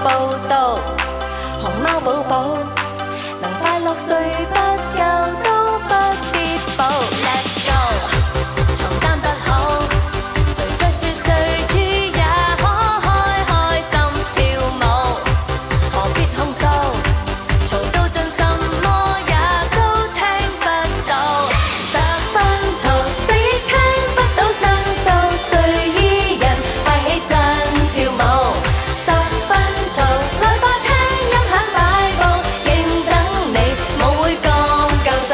報道，熊貓寶寶能快樂睡不夠都不必補。Let's go， 床單不好，誰着住睡衣也可開心跳舞，何必控訴？嘈到盡什麼也都聽不到，10分嘈睡意聽不到申訴，睡衣人快起身跳舞，10分嘈來吧聽音響擺佈，認等你舞會講夠數。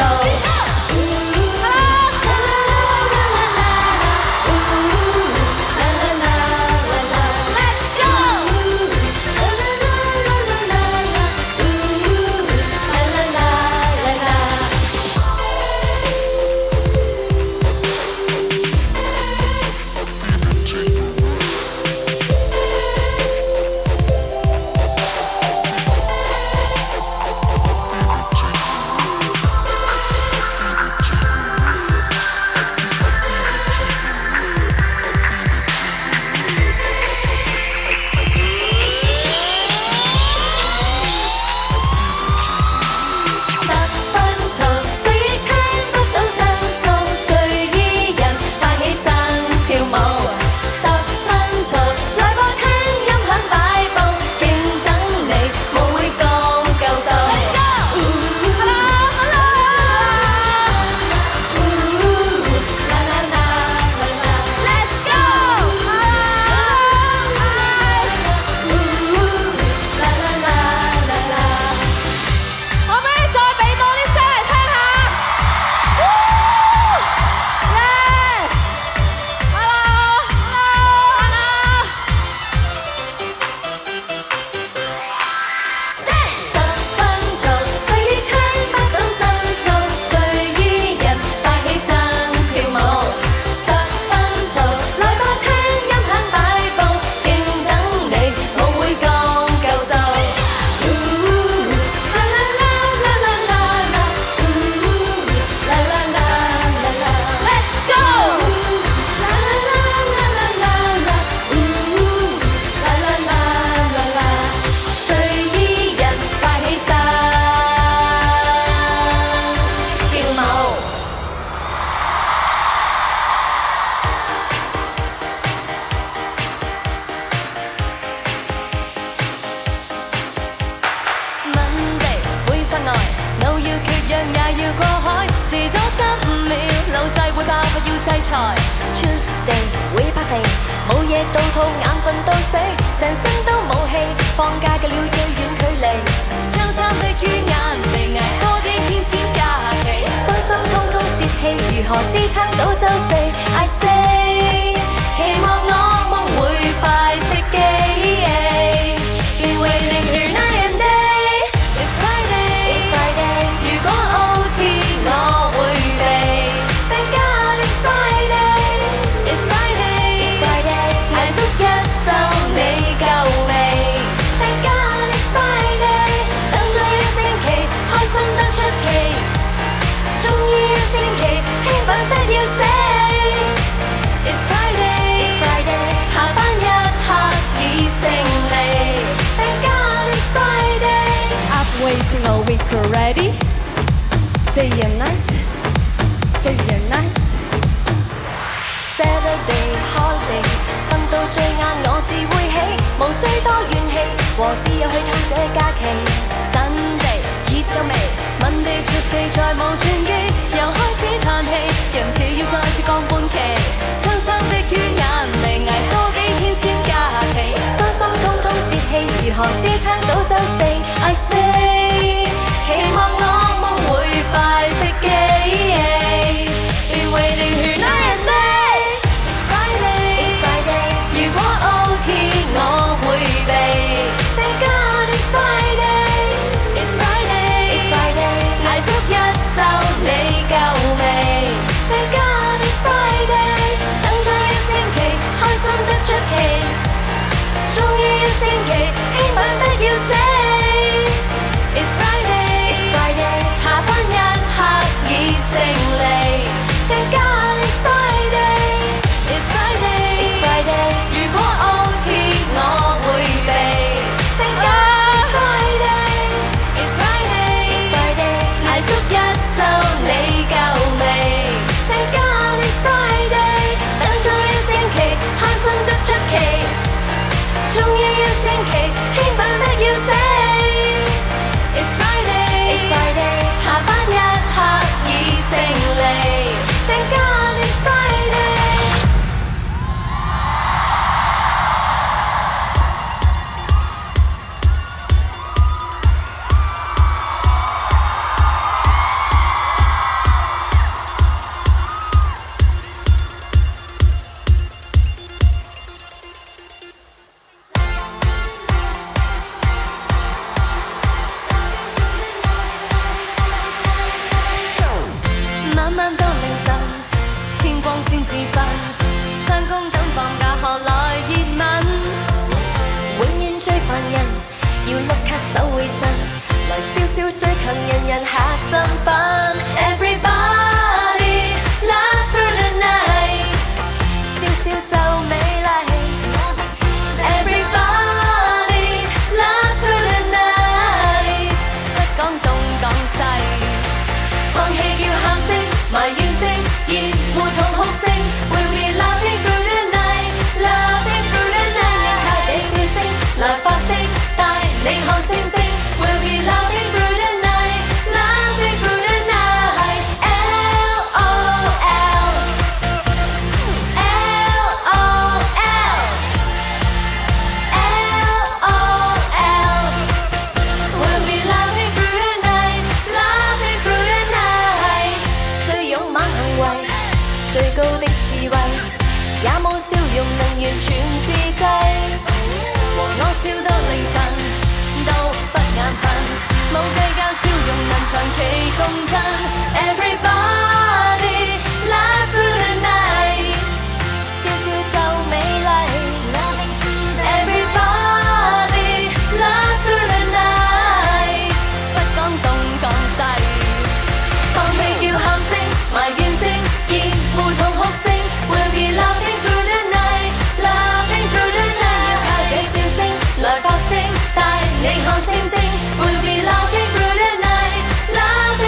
偶要缺氧也要過海，遲咗15秒，老細會爆發要制裁。Tuesday 會拍皮，冇嘢到肚，眼瞓到死，成身都冇氣，放假嘅了最遠距離，秋秋的於眼眉挨多幾天先假期，身心通通泄氣，如何支撐到週四 ？I say 期望我夢會快熄機。Been waiting here night and day, it's Friday, it's Friday。如果 OT 我會避 ，Thank God it's Friday, it's Friday, it's Friday。捱足一週你夠未 ？Thank God it's Friday， 等咗一星期，開心得出奇，終於一星期，興奮得要死。It's Friday, it's Friday， 下班一刻已勝利。Thank God it's Friday。I've waiting a week already, day and night, day and night。Saturday holiday， 瞓到最晏我至會起，無需多怨氣，和摯友去探這假期。Sunday 已皺眉 ，Monday Tuesday 再無轉機，又開始嘆氣，人似要再次降半期。親生的於眼眉，捱多幾天先假期，身心通通泄氣，如何支撐到週四 ？I say， 期望我夢會快熄機。Been waiting here night and day, it's Friday, it's Friday。如果 OT 我會避 ，Thank God it's Friday, it's Friday, it's Friday。捱足一週你夠未 ？Thank God it's Friday， 等咗一星期，開心得出奇，終於一星期，興奮得要死。It's Friday， it's Friday， 下班一刻已勝利。Thank God it's Friday， it's Friday， it's Friday。如果 OT 我會避 Thank God it's Friday. 晚晚到凌晨，天光先至瞓，返工等放假何來熱吻？永遠最煩人，要碌卡手會震，來笑笑最強，人人 have some fun。Everybody laugh through the night， 笑笑就美麗。Everybody laugh through the night， 不講東講西，放棄叫喊聲。埋怨聲，熱互同哭聲 ，We'll be laughing through the night, laughing through the night。靠這笑聲來發聲，帶你看星星 ，We'll be laughing through the night, laughing through the night。LOL LOL，We'll be laughing through the night, laughing through the night。最勇猛行為，最高的智慧，也冇笑容能完全自制。和我笑到凌晨，都不眼瞓，冇計較笑容能長期共振。Everybody laugh through the night， 笑笑就美麗。Everybody laugh through the night， 不講東講西，放棄叫喊聲，埋怨聲，熱互同哭聲 ，We'll be laughing through the night, laughing through the night。要靠這笑聲來發聲，帶你看星星 ，We'll be laughing through the night, laughing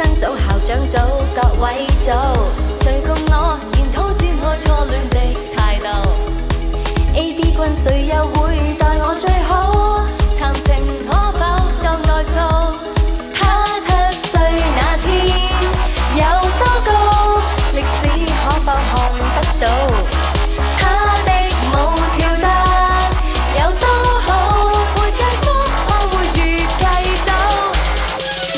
生組、校長組、各位組，誰共我研討展開初戀的態度 ？A、B 君誰又會待我最好？談情可否當愛數？他7歲那天有多高？歷史可否看得到？他的舞跳得有多好？會計科我會預計到。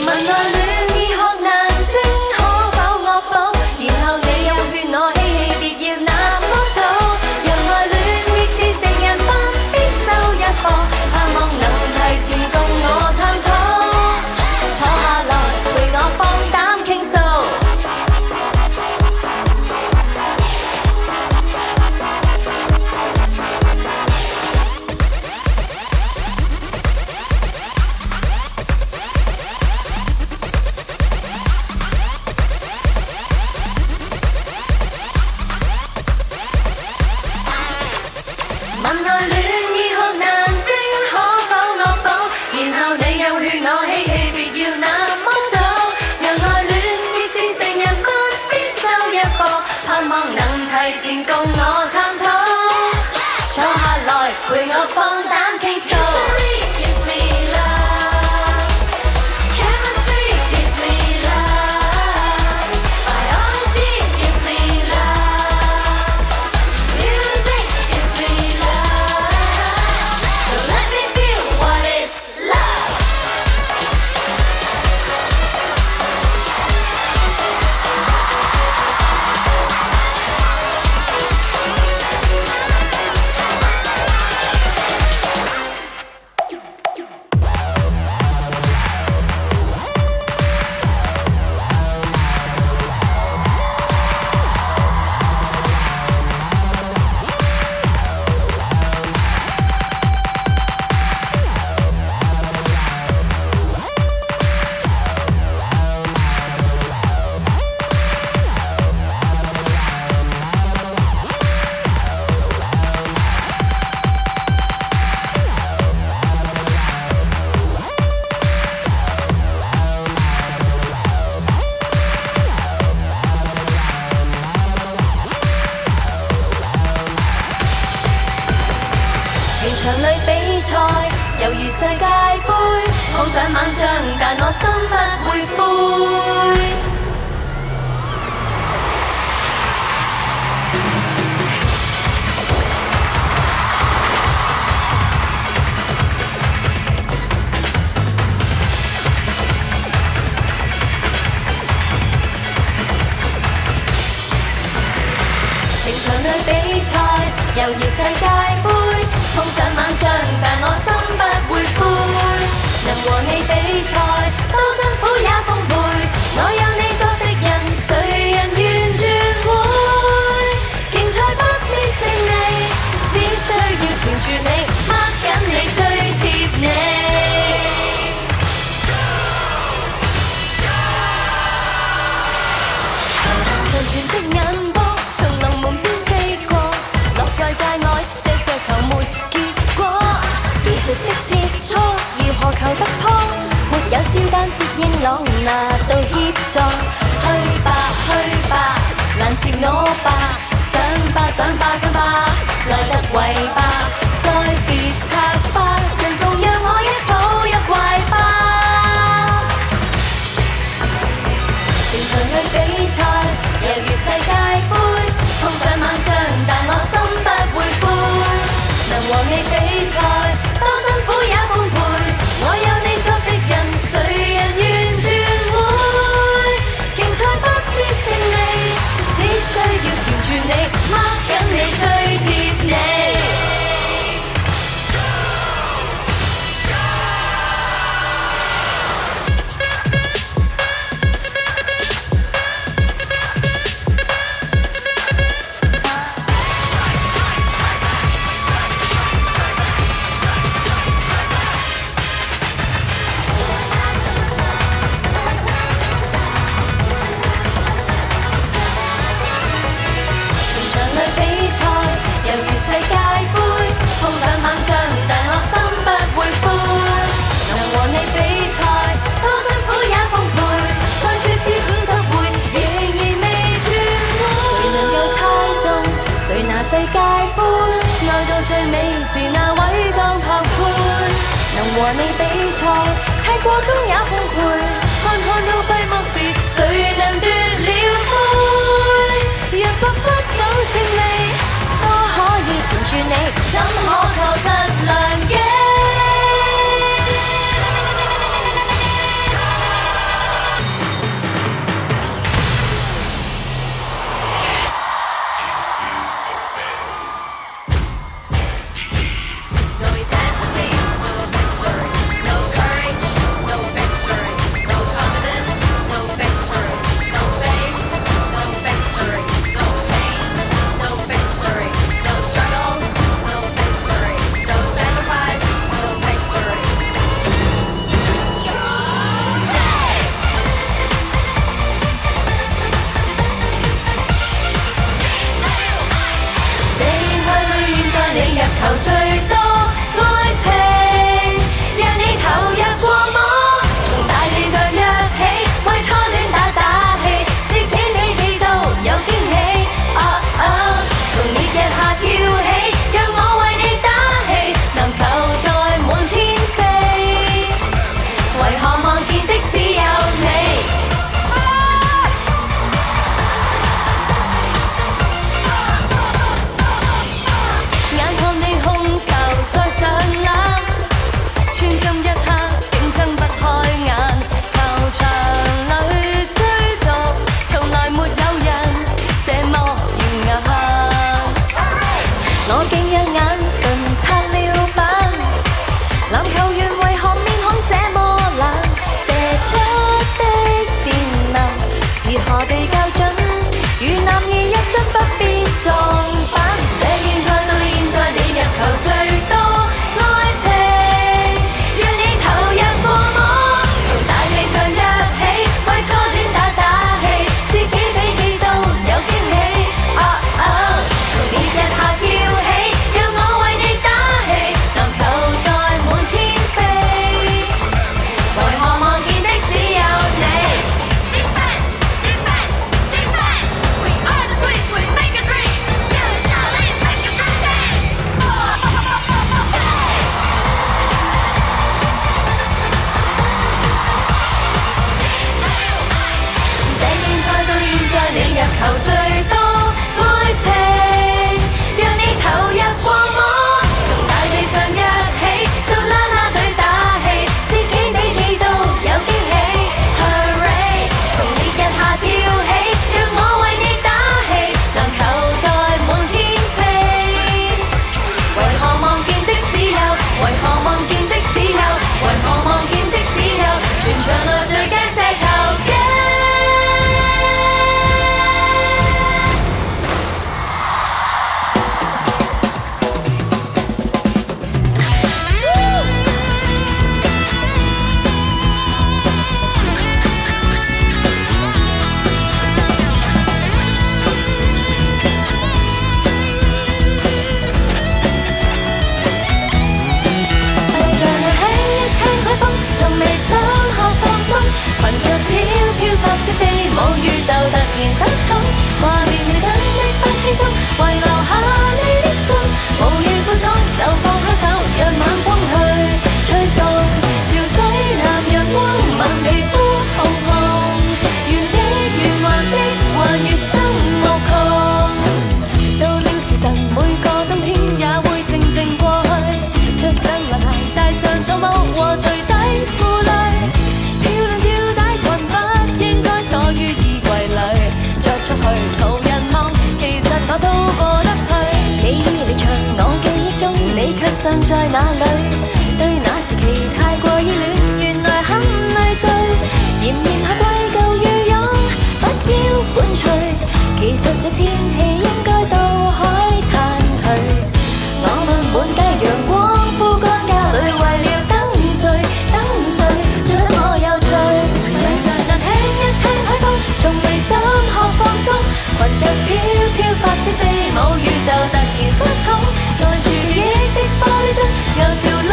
問愛戀醫學難精，可否惡補？然後你又勸我嬉戲，別要那麼早。讓愛戀亦是成人班必修一課，盼望能提前共我探討。坐下來陪我放膽傾訴。問愛戀醫學難精，可否惡補？然後你又勸我嬉戲，別要那麼早。讓愛戀亦是成人班必修一課，盼望能提前共我探討。坐下來陪我放膽傾訴。場裏比賽，猶如世界盃，碰上猛將，但我心不會灰。情場裏比賽，猶如世界盃，碰上猛將，但我心不會灰。能和你比賽，多辛苦也奉陪。我有你作敵人，誰人願轉會？競賽不必勝利，只需要纏住你，握緊你，最貼你。長存的眼波，從龍門邊飛過，落在界外，這石球沒結果。技術的切磋，如何求得坡？沒有燒單接應朗拿到協助。去吧去吧，攔截我吧，想吧想吧想吧，來得圍吧，再別拆吧，全部讓我一抱一懷吧。情場裏比賽，猶如世界盃，碰上猛將，但我心不會灰。能和你比賽，多辛苦也奉陪。我有你作敵人，誰人願轉會？競賽不必勝利，只需要纏住你，握緊你，最貼你。是那位當拍配，能和你比賽，泰國中也奉陪，看看到閉幕時，誰能奪了杯？若博不到勝利，都可以纏住你，怎可錯失良機？求最多愛情，讓你投入過麼？從大地上躍起，為初戀打氣，事件你記到有驚喜。從烈日下跳起，讓我為你打氣，能球在滿天飛，為何望見的只有你？求最多愛情，讓你投入過麼？從大地上躍起，做啦啦隊打氣，自己比企到有驚喜。Hooray！ 從烈日下跳起，讓我為你打氣，籃球在滿天飛。為何望見的只有，為何望見的只有，為何望見的只有，全場內最佳射球機。無宇宙突然失寵，掛念你真的不犧牲，遺留下你的信，無言負重就放開手，讓晚風去吹送。潮水男陽光吻皮膚紅紅，圓的圓環的還越深無窮。到了時辰，每個冬天也會靜靜過去，着上涼鞋，戴上草帽和除低褲類。出去途人望，其實我都過得去。你離場，我記憶中你卻尚在那裏。對那時期太過依戀，原來很累贅。炎炎夏季舊羽絨，不要伴隨。其實這天氣應該到海灘去。我們滿街陽光，枯乾家裏為了等誰，等誰像我有趣。兩隻眼聽一聽海風，從未深學放鬆，裙腳飄飄發色飛舞，宇宙突然失寵，在住記憶的玻璃樽，又笑。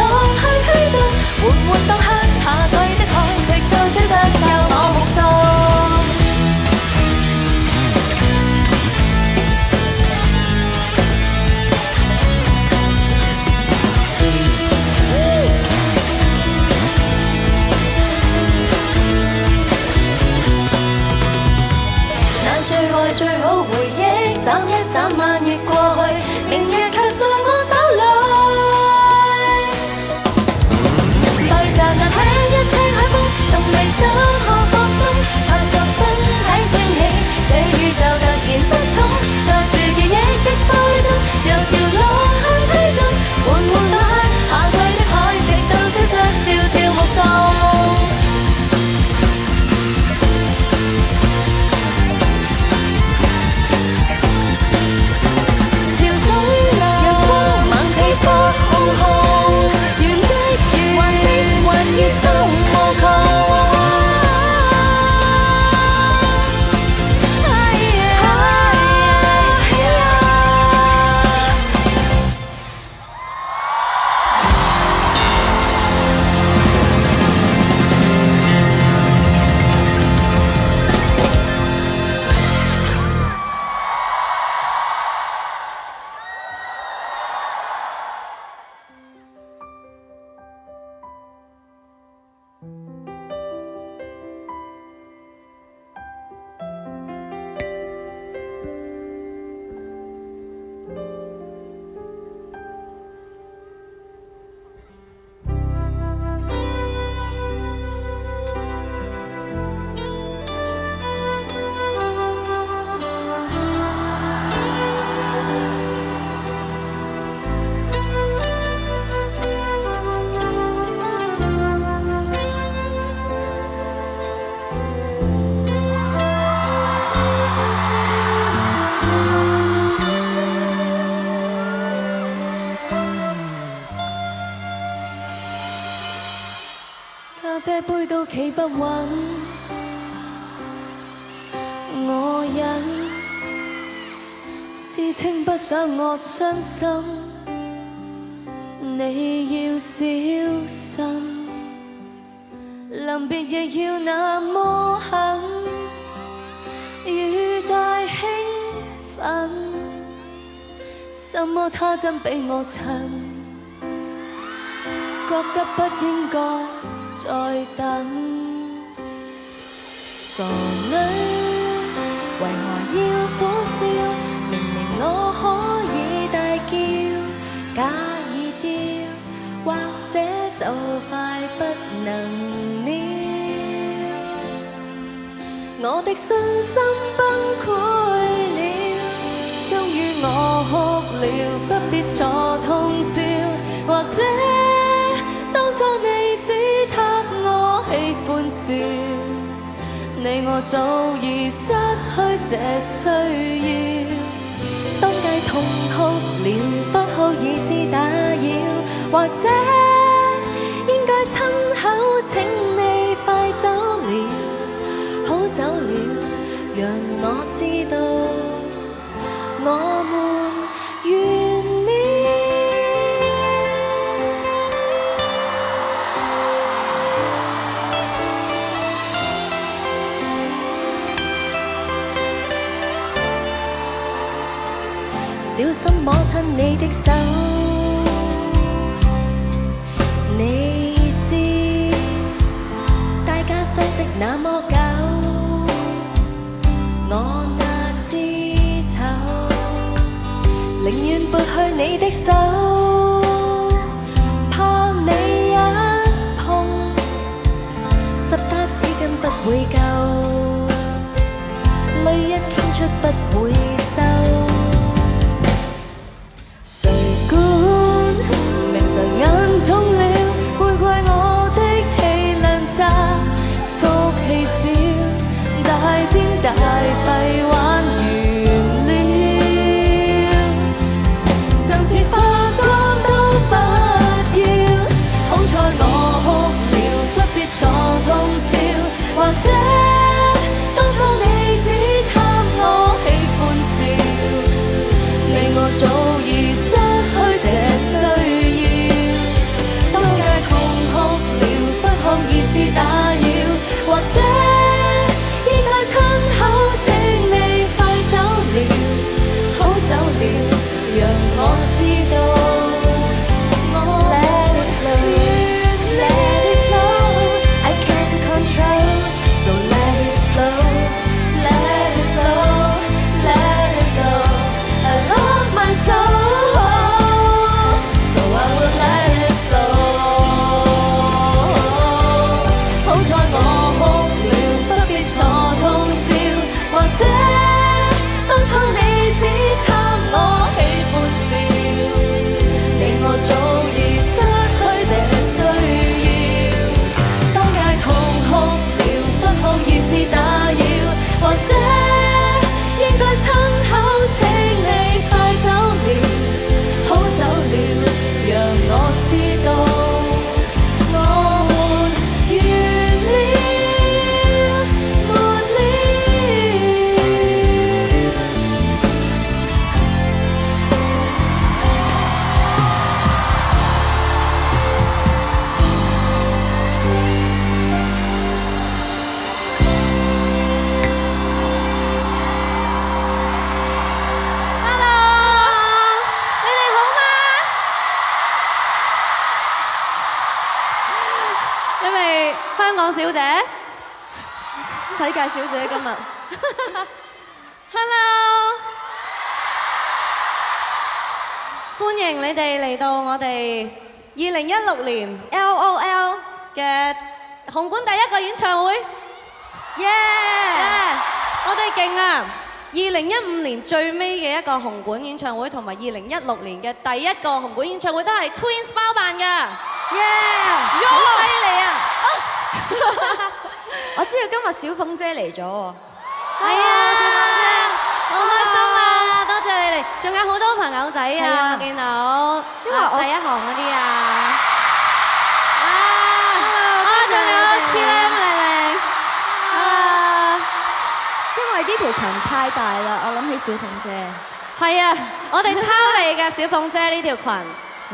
愛最好回憶，眨一眨眼亦過去，明日卻在我手裏。閉着眼聽一聽海風，從眉心看放鬆，拍覺身體升起，這宇宙突然失重，在住記憶的玻璃中，由潮浪去推進，緩緩落去，下退的海，直到消失，笑笑目送。於心無窮，咖啡杯都企不穩，我忍，知稱不上我傷心，你要小心，臨別亦要那麼狠，語帶興奮，什麼他真比我襯，覺得不應該再等，傻女為何要苦笑？明明我可以大叫，假意丟，或者就快不能了。我的信心崩潰了，終於我哭了，不必坐通宵，或者當初你只貪我喜歡笑，你我早已失去這需要。當街痛哭了，不好意思打擾，或者應該親口請你快走了，好走了，讓我知道我們完了。小心摸親你的手，你知大家相識那麼久，我那知醜，寧願撥去你的手，怕你一碰，10打紙巾不會夠，淚一傾出不會收。眼腫了，會怪我的氣量差，福氣少，大癲大廢玩完了。上次化妝都不要，好彩我哭了，不必坐通宵，或者當初你只貪我喜歡笑，你我早已失去這需要。不好意思打擾，或者應該親口請你小姐，世界小姐今日，Hello， 歡迎你哋嚟到我哋2016年 LOL 嘅紅館第一個演唱會，耶！我哋勁啊！2015年最尾嘅一個紅館演唱會，同埋2016年嘅第一個紅館演唱會都係 Twins 包辦㗎，耶！好犀利啊！我知道今日小鳳姐嚟咗喎，係啊，小鳳姐，好開心啊！多謝你哋，仲有好多朋友仔啊，我見到，因為我第一行嗰啲啊，仲有黐靚靚靚，因為呢條裙太大啦，我諗起小鳳姐，係啊，我哋抄你嘅小鳳姐呢條裙，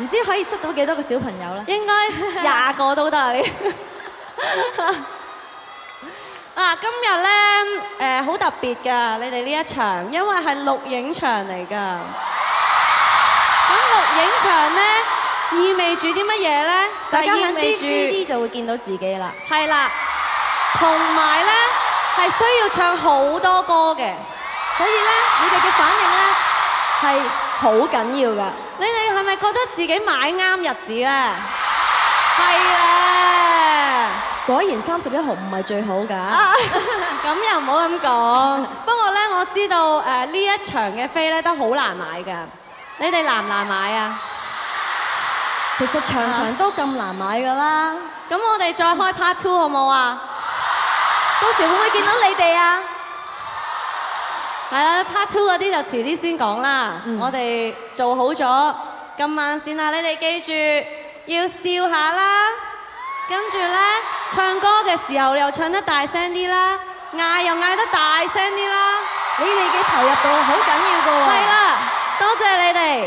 唔知可以塞到幾多個小朋友咧？應該20個都得你。今日咧好特別㗎，你哋呢一場，因為係錄影場嚟㗎。咁錄影場咧意味住啲乜嘢咧？就意味住 DVD 就會見到自己啦。係啦，同埋咧係需要唱好多歌嘅，所以咧你哋嘅反應咧係好緊要㗎。你哋係咪覺得自己買啱日子咧？係咧。果然31號唔係最好㗎，咁又唔好咁講。不過咧，我知道呢一場嘅飛咧都好難買㗎。你哋難唔難買啊？其實場場都咁難買㗎啦。咁我哋再開 part 2好唔好啊？到時會唔會見到你哋啊？係啦，part 2嗰啲就遲啲先講啦。我哋做好咗今晚先啦。你哋記住要笑下啦。跟住咧，唱歌嘅時候又唱得大聲啲啦，嗌又嗌得大聲啲啦。你哋嘅投入度好緊要㗎喎。係啦，多謝你哋。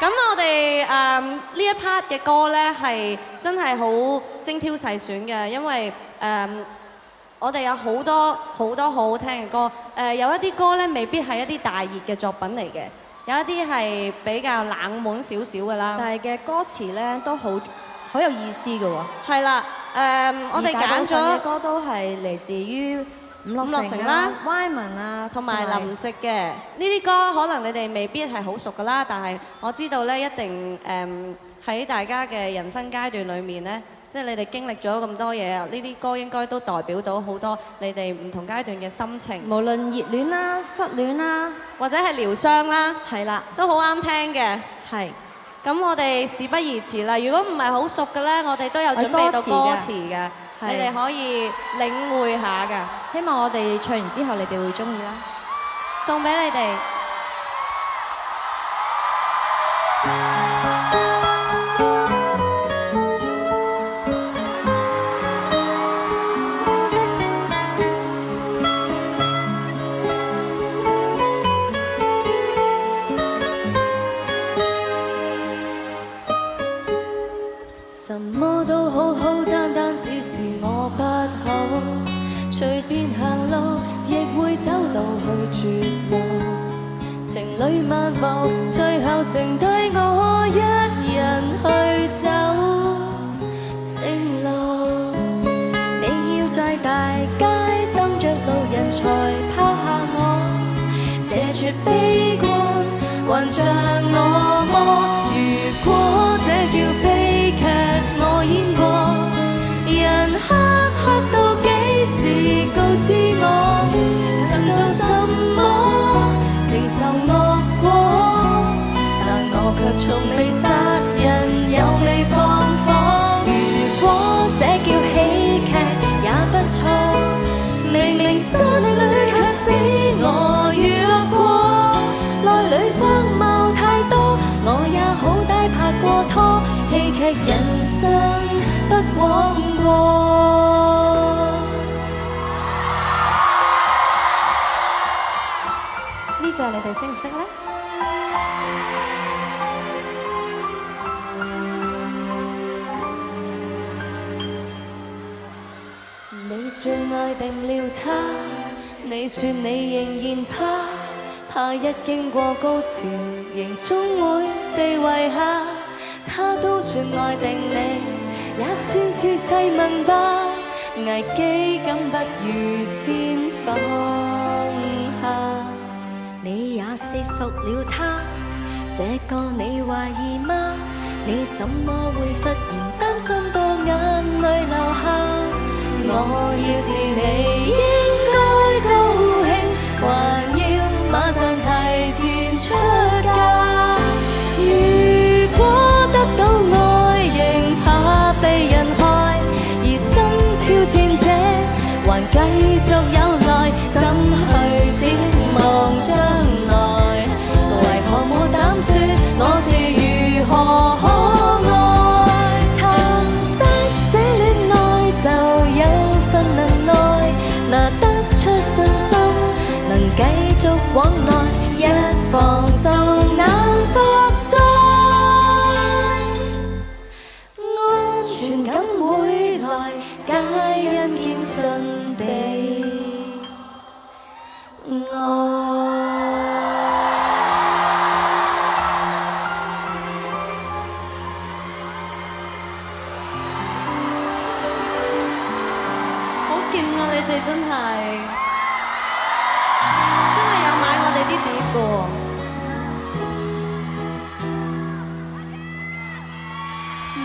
咁我哋呢一 part 嘅歌咧係真係好精挑細選嘅，因為我哋有好多好好聽嘅歌。有一啲歌咧未必係一啲大熱嘅作品嚟嘅，有一啲係比較冷門少少㗎啦。但係嘅歌詞咧都好有意思嘅喎，係啦，我哋揀咗嘅歌都係嚟自於伍樂城啦、Wyman 啊，同埋林夕嘅。呢啲歌可能你哋未必係好熟㗎啦，但係我知道咧，一定喺大家嘅人生階段裏面咧，即係你哋經歷咗咁多嘢啊，呢啲歌應該都代表到好多你哋唔同階段嘅心情。無論熱戀啦、失戀啦，或者係療傷啦，係啦，都好啱聽嘅。係。咁我哋事不宜遲啦，如果唔係好熟嘅咧，我哋都有準備到歌詞嘅，你哋可以領會下㗎。希望我哋唱完之後，你哋會鍾意啦。送俾你哋。什麼都好好，單單只是我不好。隨便行路，亦會走到去絕路。情侶漫步，最後剩低我一人去走。正路，你要在大街當着路人才拋下我。這絕悲觀，還像我麼？如果這叫悲劇，我演過，人黑黑到幾時告知我？曾做什麼承受惡果？但我卻從未殺人，又未放火。如果這叫喜劇也不錯，明明失戀卻使我娛樂過，內裏荒謬太多，我也好歹拍過拖。戲劇人生不枉過。呢隻你哋識唔識呢？你說愛定了他，你說你仍然怕一經過高潮，仍終會被遺下。他都說愛定你，也算是細問吧。危機感不如先放下。你也說服了他，這個你懷疑嗎？你怎麼會忽然擔心到眼淚流下？我要是你應該高興，還要馬上提前出嫁。如果得到愛，仍怕被人害，而心挑戰者還繼續有來，怎去展望將來？為何冇膽說我是如何可愛？談得這戀愛就有份能耐，拿得出信心，能繼續往來，一放鬆難復再。安全感會來，皆因堅信被愛。勁啊！你哋真係有買我哋啲碟㗎。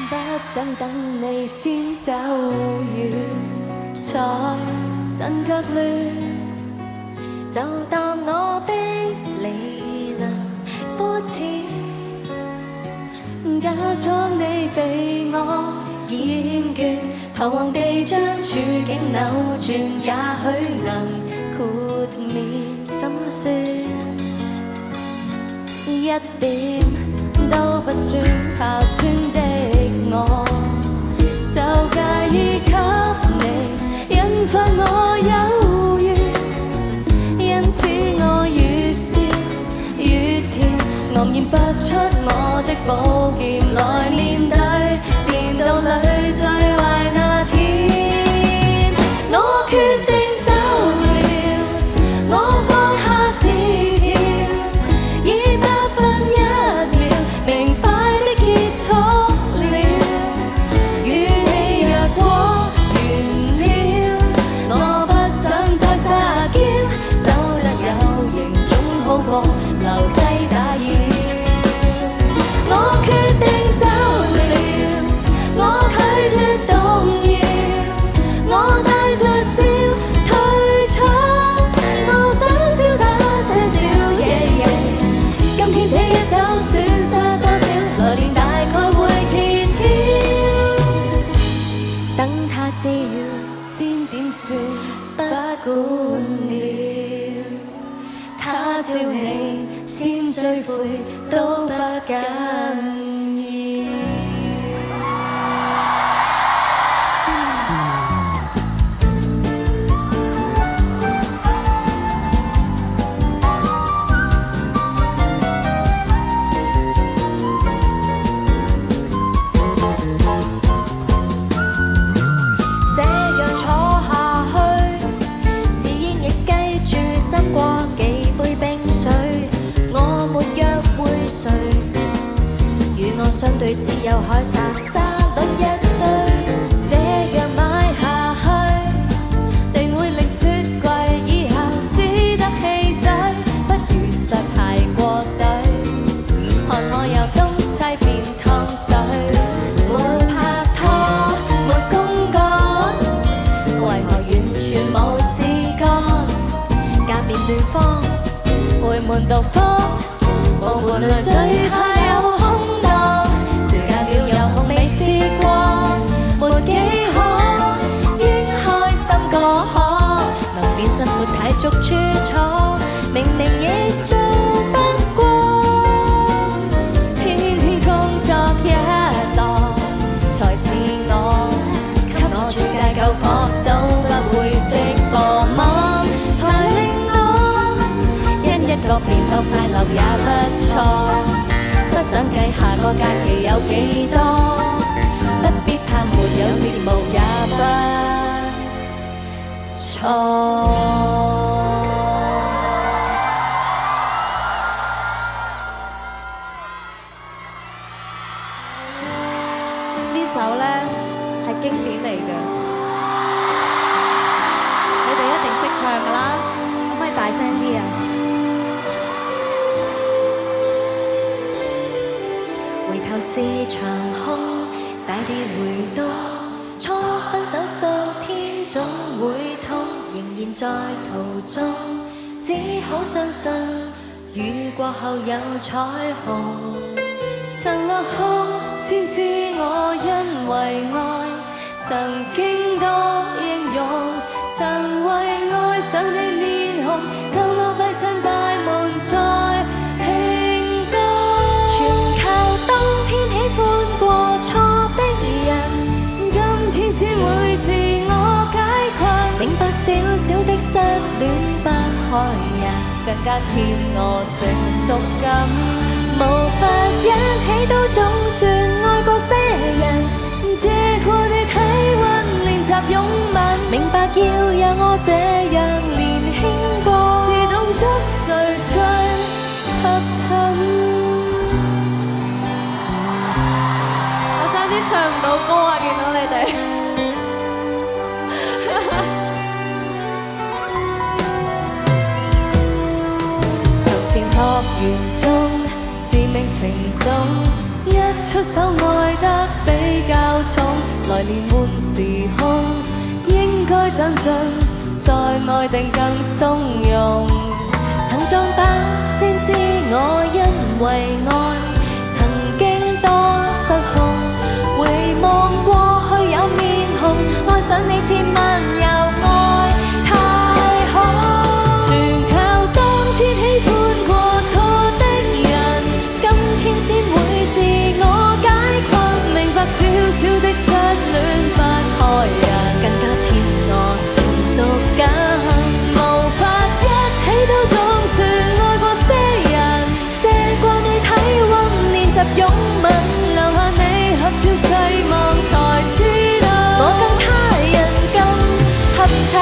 不想等你先走遠，才真腳亂，就當我的理論膚淺，假裝你被我厭倦，彷徨地將處境扭轉，也許能豁免心酸。一點都不算下酸的我，就介意給你引發我猶豫，因此我越笑越甜，昂然拔出我的寶劍來面對電腦裏最壞那天。我決定走了，我放下字條，以1/8秒明快的結束了。與你若果完了，我不想再撒嬌，走得有型總好過留低打擾。我決定走了，我拒絕動搖，我帶着笑退出，我想瀟灑些少。今天這一走損失多少，來年大概會揭曉。等他知了先點算，不管了。他朝你先追悔都不緊要。這樣坐下去，侍應亦記住斟過幾杯冰水。我沒約會誰，與我相對只有凱撒沙律一堆。這樣買下去，定會令雪櫃以後只得汽水，不如再排過隊，看我由東西變湯水。沒拍拖，沒公幹，為何完全冇事幹？家變亂慌，回門獨方，無門內最怕有空檔。時間了又紅未試過，沒幾可應開心過可，能變身闊太逐處坐，明明亦做得過，偏偏工作一檔，才似我，給我最佳救火都不會釋放網，才令我因一個變到快樂也不錯。不想計下個假期有幾多，不必怕沒有節目也不錯。呢首呢係經典嚟嘅。大聲啲啊！回頭是長空，大地回動，初分手數天總會痛，仍然在途中，只好相信雨過後有彩虹。曾落空先知我因為愛曾經多英勇，曾為愛上你面紅，舊路閉上大門再慶功。全靠當天喜歡過錯的人，今天先會自我解困。明白小小的失戀不害人，更加添我成熟感。無法一起都總算愛過些人。借過你體溫練習擁吻，明白要有我這樣年輕過，自懂得誰最合襯。我差啲唱唔到歌啊！見到你哋從前學園中致命情種，一出手愛得比較重，來年換時空，應該長進，再愛定更鬆容。曾撞板先知我因為愛曾經多失控，回望過去有面紅，愛上你千萬又愛太好，全靠當天喜歡過錯的人，今天先會自我解困，明白小小的失戀不害人，更加添我成熟感。無法一起都總算愛過些人，借過你體溫練習擁吻，留下你合照細望才知道，我跟他人更合襯。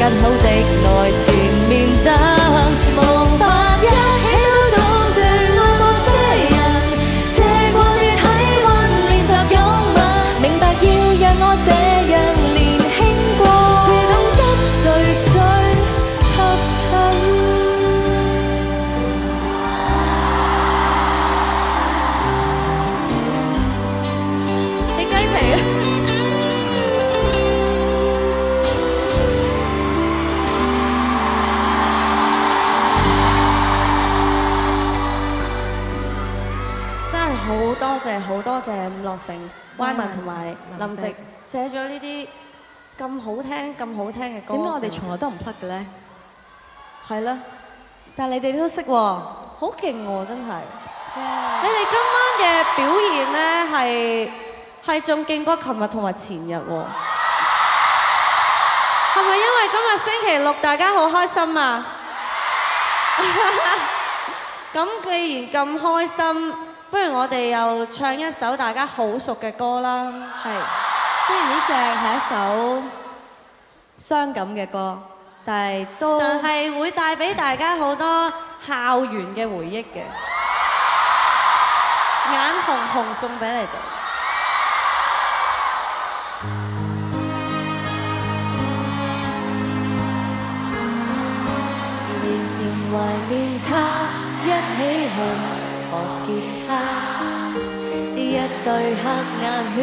更好的愛前面等，無法一起都總算愛過些人，借過你體溫練習擁吻，明白要讓我這樣年輕過，自懂得誰最合襯。你雞皮啊！好多謝伍樂城、歪文同埋林夕寫咗呢啲咁好聽嘅歌。點解我哋從來都唔 plug 嘅咧？係啦，但係你哋都識喎，好勁喎，真係。你哋今晚嘅表現咧係仲勁過琴日同埋前日喎。係咪因為今日星期六大家好開心啊？咁既然咁開心，不如我哋又唱一首大家好熟嘅歌啦。係，雖然呢隻係一首傷感嘅歌，但係會帶俾大家好多校園嘅回憶嘅。眼紅紅送俾你哋。仍然懷念他，一起去學吉他，一對黑眼圈，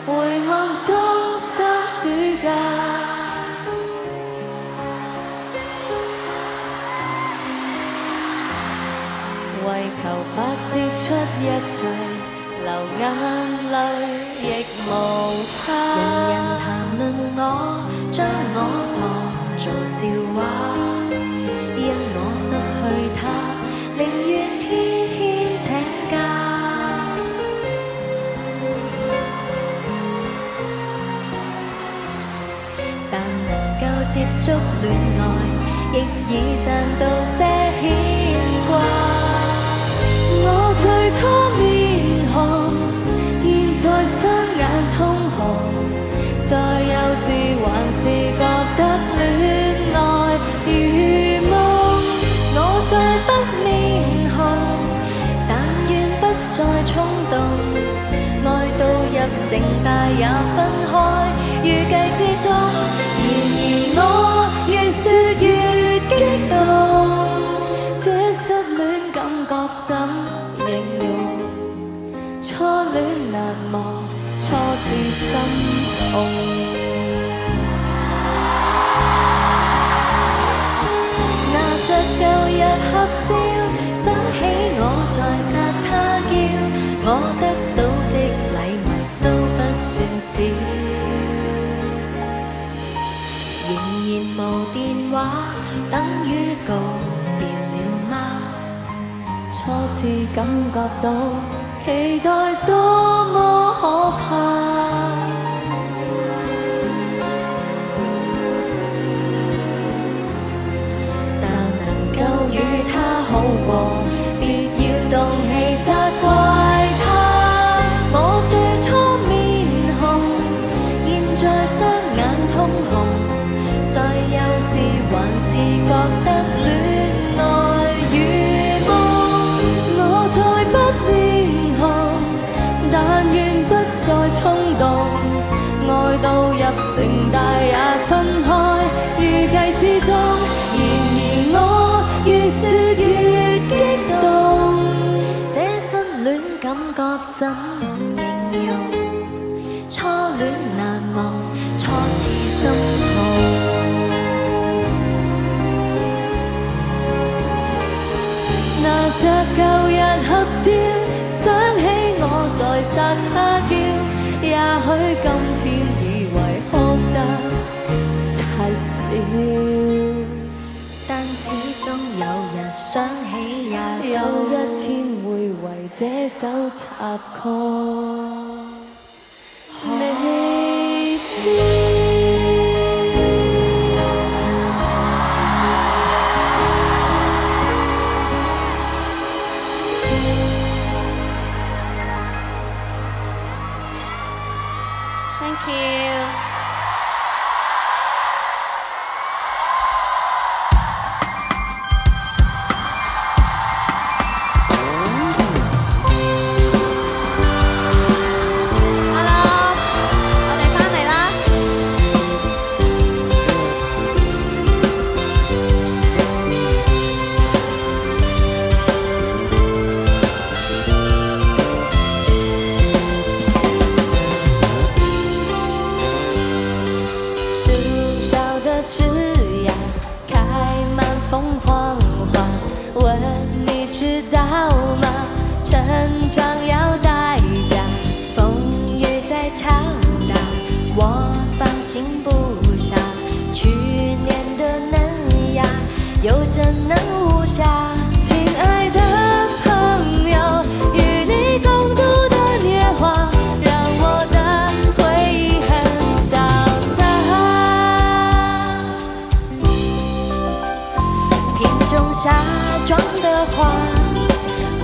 回望中心暑假，為頭髮泄出一切，流眼淚亦無他。人人談論我，將我當做笑話，因我失去他，寧願天天請假，但能夠接觸戀愛，亦已賺到些牽掛。我最初面紅，成大也分開，預計之中。然而我越說越激動，這失戀感覺怎形容？初戀難忘，初次心痛。拿着舊日合照，想起我在殺他嬌，我得到的禮物都不算少。仍然無電話，等於告別了嗎？初次感覺到期待多麼可怕。與他好過，別要動氣責怪他。我最初面紅，現在雙眼通紅，再幼稚還是覺得戀愛如夢。我再不面紅，但願不再衝動，愛到入城大也分開，預計之中。然而我越說越激動，這失戀感覺怎形容？初戀難忘，初次心痛。拿着舊日合照，想起我在殺他嬌，也許今天以為哭得太少，但始終有日想起也有一天會為這首插曲微笑。Thank you。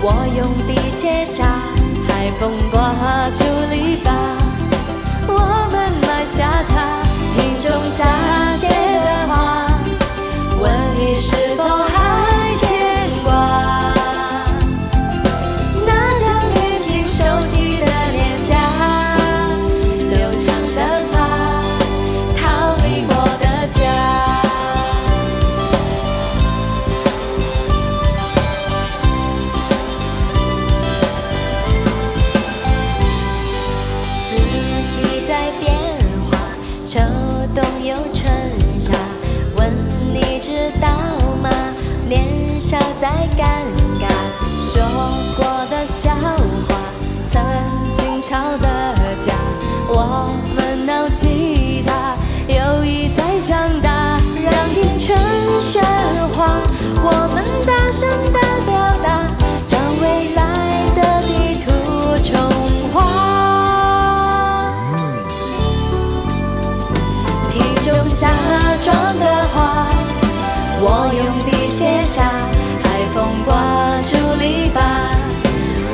我用筆寫下，海風掛住籬笆，我們埋下它，瓶中下寫的話，問你是否還牽掛？那張年輕熟悉的臉頰，留長的髮，逃離我的家。秋冬又春夏，問你知道嗎？年少再尷尬，說過的笑話，曾經吵的架，我們鬧吉他，友誼在長大，讓青春喧嘩，我們大聲地表達，將未來的地圖重畫。下裝的花，我用筆寫下，海風掛住籬笆，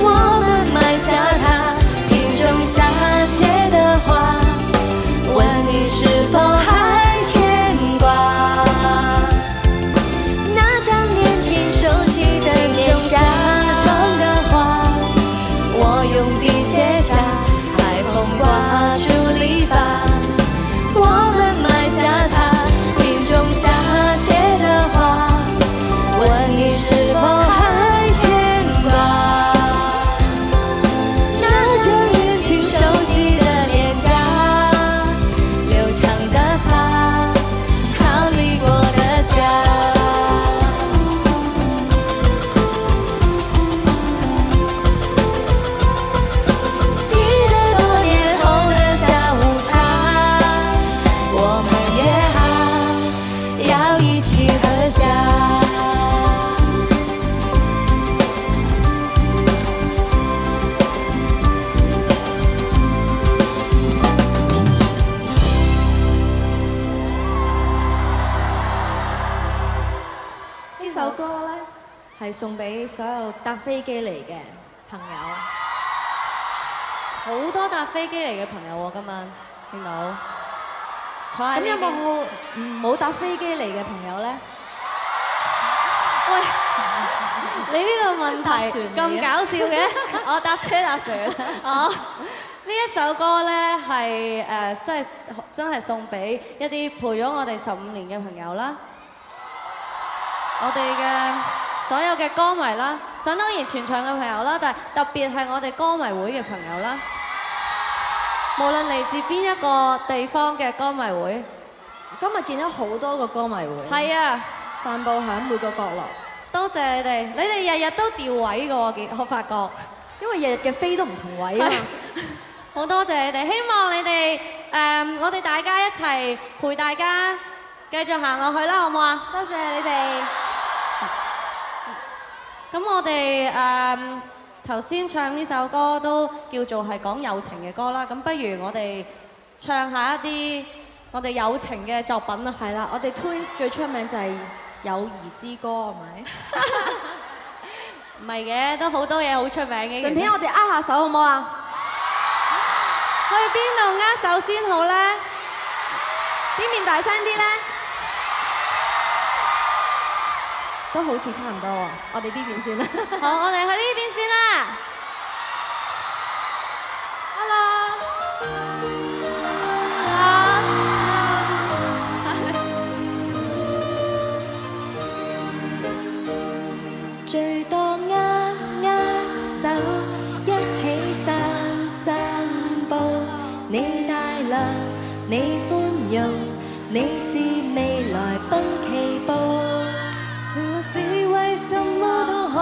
我們埋下它，瓶中下寫的話，問你是否還牽掛？那張年輕熟悉係送俾所有搭飛機嚟嘅朋友。好多搭飛機嚟嘅朋友喎，今晚見到。坐喺呢邊。咁有冇冇搭飛機嚟嘅朋友咧？喂，你呢個問題咁搞笑嘅，我搭車搭船。哦，呢一首歌咧係真係送俾一啲陪咗我哋15年嘅朋友啦，我哋嘅所有嘅歌迷啦，想當然全場嘅朋友啦，但係特別係我哋歌迷會嘅朋友啦，無論嚟自邊一個地方嘅歌迷會，今日見咗好多個歌迷會。係啊。散佈喺每個角落。多謝你哋，你哋日日都調位嘅我發覺，因為日日嘅飛都唔同位啊嘛。好多謝你哋，希望你哋我哋大家一齊陪大家繼續行落去啦，好唔好啊？多謝你哋。咁我哋頭先唱呢首歌都叫做係講友情嘅歌啦，咁不如我哋唱下一啲我哋友情嘅作品啊。係啦，我哋 Twins 最出名就係友誼之歌，係咪？唔係嘅，都好多嘢好出名嘅。順便我哋握下手好唔好啊？去邊度握手先好咧？邊邊大聲啲咧？都好似差唔多喎，我哋呢邊先啦。好，我哋去呢邊先啦。Hello。最多握握手，一起散散步。你大量，你寬容，你是未來奔奇步。做事為什麼都好，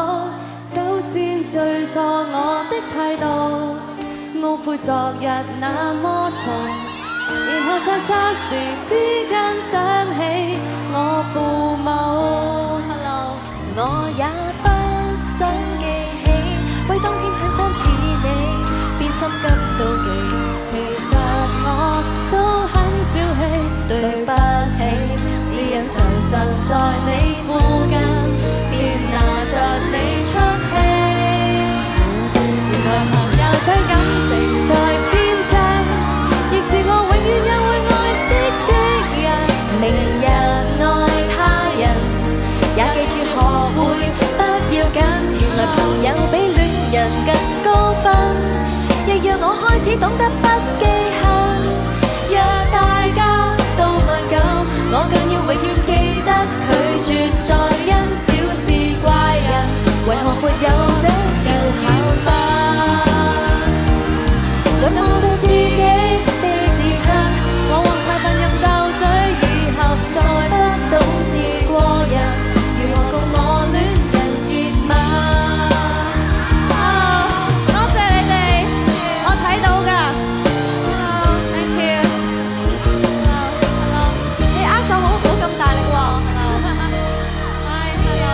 首先最錯我的態度，懊悔昨日那麼重，然後在霎時之間想起我父母。Hello，我也不想記起，為當天襯衫似你，便心急到極。其實我都很小氣，對不起，只因常常在你附近，便拿着你出氣。原來朋友這感情在天真，亦是我永遠也會愛惜的人。明日愛他人，也記住學會不要緊。原來朋友比戀人更高分，亦讓我開始懂得不記恨。若大家都敏感，我更要永遠記得拒絕再因小事怪人。為何沒有這條考訓？像我就自己的自親，我往太笨入鬥嘴，以後再不懂事過人，如何共我戀人熱吻？Hello，多謝你哋，我睇到㗎。Hello，thank you。Hello，你握手好唔好咁大力喎？Hello，Hi，Hello。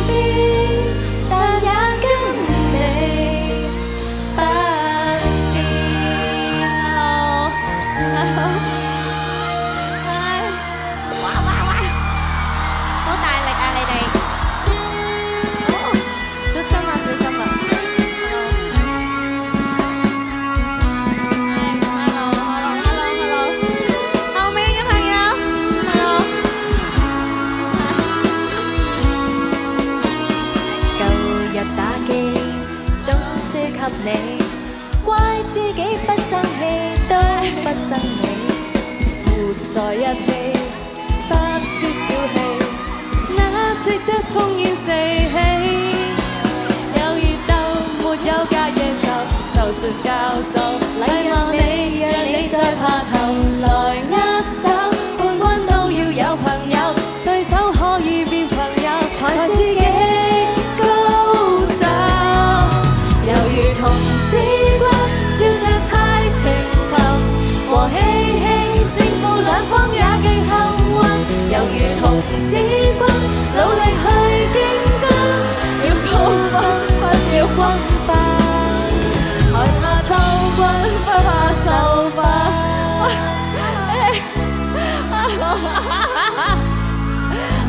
變，但也跟你不變。哇哇哇！好大力啊你哋！小心啊小心啊！後面嘅朋友，hello。舊日打機總輸給你，怪自己不爭氣，都不憎你。活在一起，不必小氣，那值得烽煙四起。有熱鬥沒有隔夜仇，就算教授禮貌你，若你再爬頭來握手，冠軍都要有朋友，對手可以變朋友，才是極高手。猶如童子軍，笑着猜情尋，和嬉戲勝負兩方也極幸運。猶如童子軍，努力去競爭，要高分不要均分，害怕錯棍不怕受罰。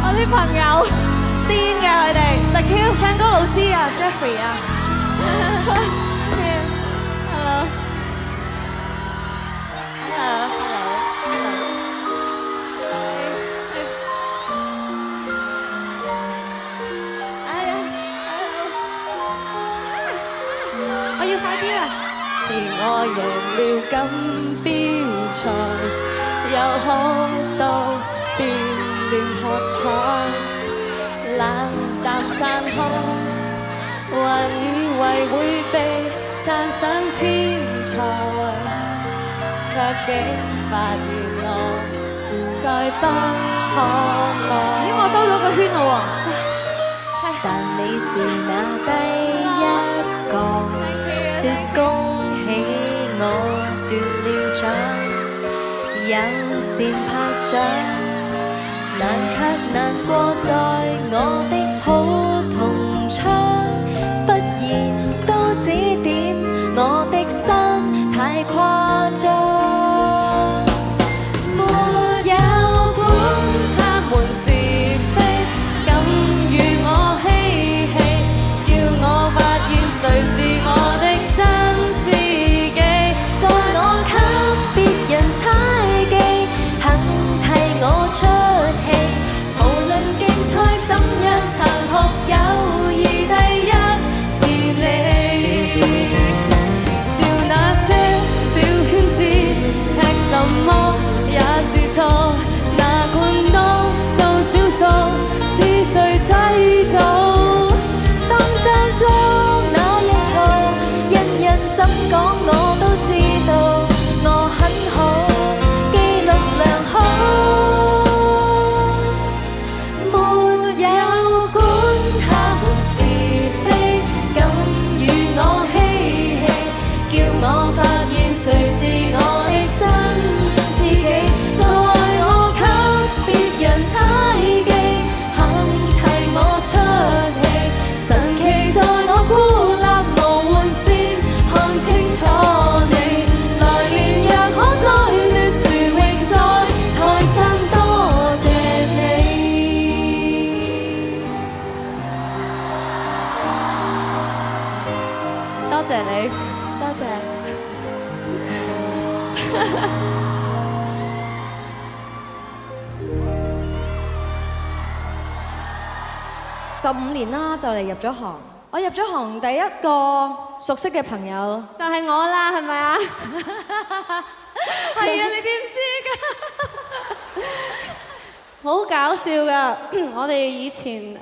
我啲朋友癲㗎佢哋，實 Q 唱歌老師啊 Jeffrey 啊， Hello Hello Hello Hello。哎呀，我要快啲啦！自我贏了錦標賽，又可到變亂喝彩，冷淡散開，還以為會被讚賞天才，卻竟發現我再不可愛。咦我兜咗個圈嘞喎，但你是那第一個說恭喜我奪了獎，友善拍掌，難卻難過在我的好同窗，忽然都指點我的心太誇張。沒有管他們是非，敢與我嬉戲，叫我發現誰是我的真知己。在我給別人猜忌，肯替我出氣，無論競賽怎樣殘酷，友誼第一是你。笑那些小圈子，吃什麼也是錯，哪管多數少數是誰製造？當爭中那一場，人人怎講我都知道，我很好，記錄良好。沒有管他們是非，敢與我嬉戲，叫我發現誰是我的真知己。在我給別人猜忌，肯替我出氣，神奇在我孤立無援線，看清楚你。來年若可再奪殊榮，在台上多謝你。多謝你。多謝。15年啦，就嚟入咗行。我入咗行第一個熟悉嘅朋友，就係我啦，係咪啊？係啊，你點知㗎？好搞笑㗎！我哋以前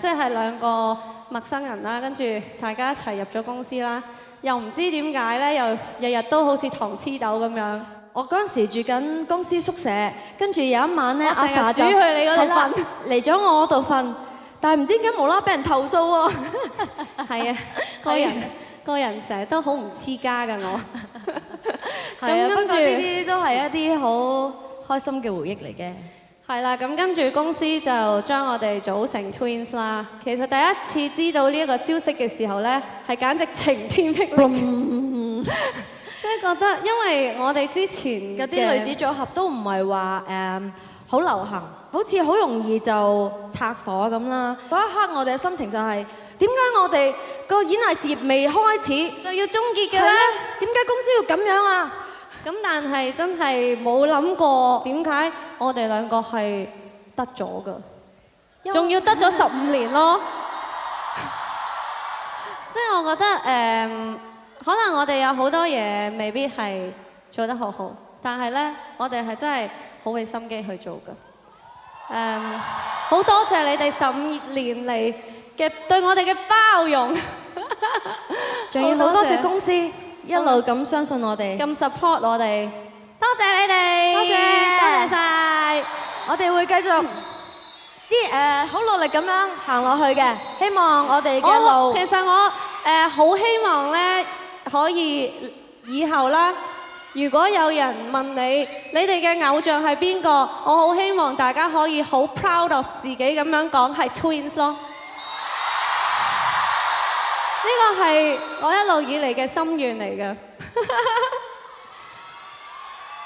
即係兩個陌生人啦，跟住大家一齊入咗公司啦，又唔知點解咧，又日日都好似糖黐豆咁樣。我嗰陣時住緊公司宿舍，跟住有一晚咧，我成日阿 Sa 就煮去你嗰度係啦瞓嚟咗我嗰度瞓，但係唔知點解無啦啦俾人投訴喎。係啊，個人成日都好唔黐家㗎我。係啊，不跟住過呢啲都係一啲好開心嘅回憶嚟嘅。係啦，咁跟住公司就將我哋組成 Twins 啦。其實第一次知道呢一個消息嘅時候呢，係簡直晴天霹靂，即係覺得，因為我哋之前有啲女子組合都唔係話好流行，好似好容易就拆火咁啦。嗰一刻我哋嘅心情就係點解我哋個演藝事業未開始就要終結嘅嘅咧？點解公司要咁樣啊？咁但係真係冇諗過點解我哋兩個係得咗㗎，仲要得咗15年咯。即係我覺得可能我哋有好多嘢未必係做得好好，但係呢，我哋係真係好俾心機去做㗎。好多謝你哋15年嚟嘅對我哋嘅包容，仲要好多謝公司一路咁相信我哋，咁 support 我哋，多謝你哋，多謝多謝晒，我哋會繼續好努力咁樣行落去嘅。希望我哋嘅路，其實我好希望咧，可以以後啦，如果有人問你哋嘅偶像係邊個，我好希望大家可以好 proud of 自己咁樣講係 Twins 咯。呢個係我一路以嚟嘅心願嚟嘅。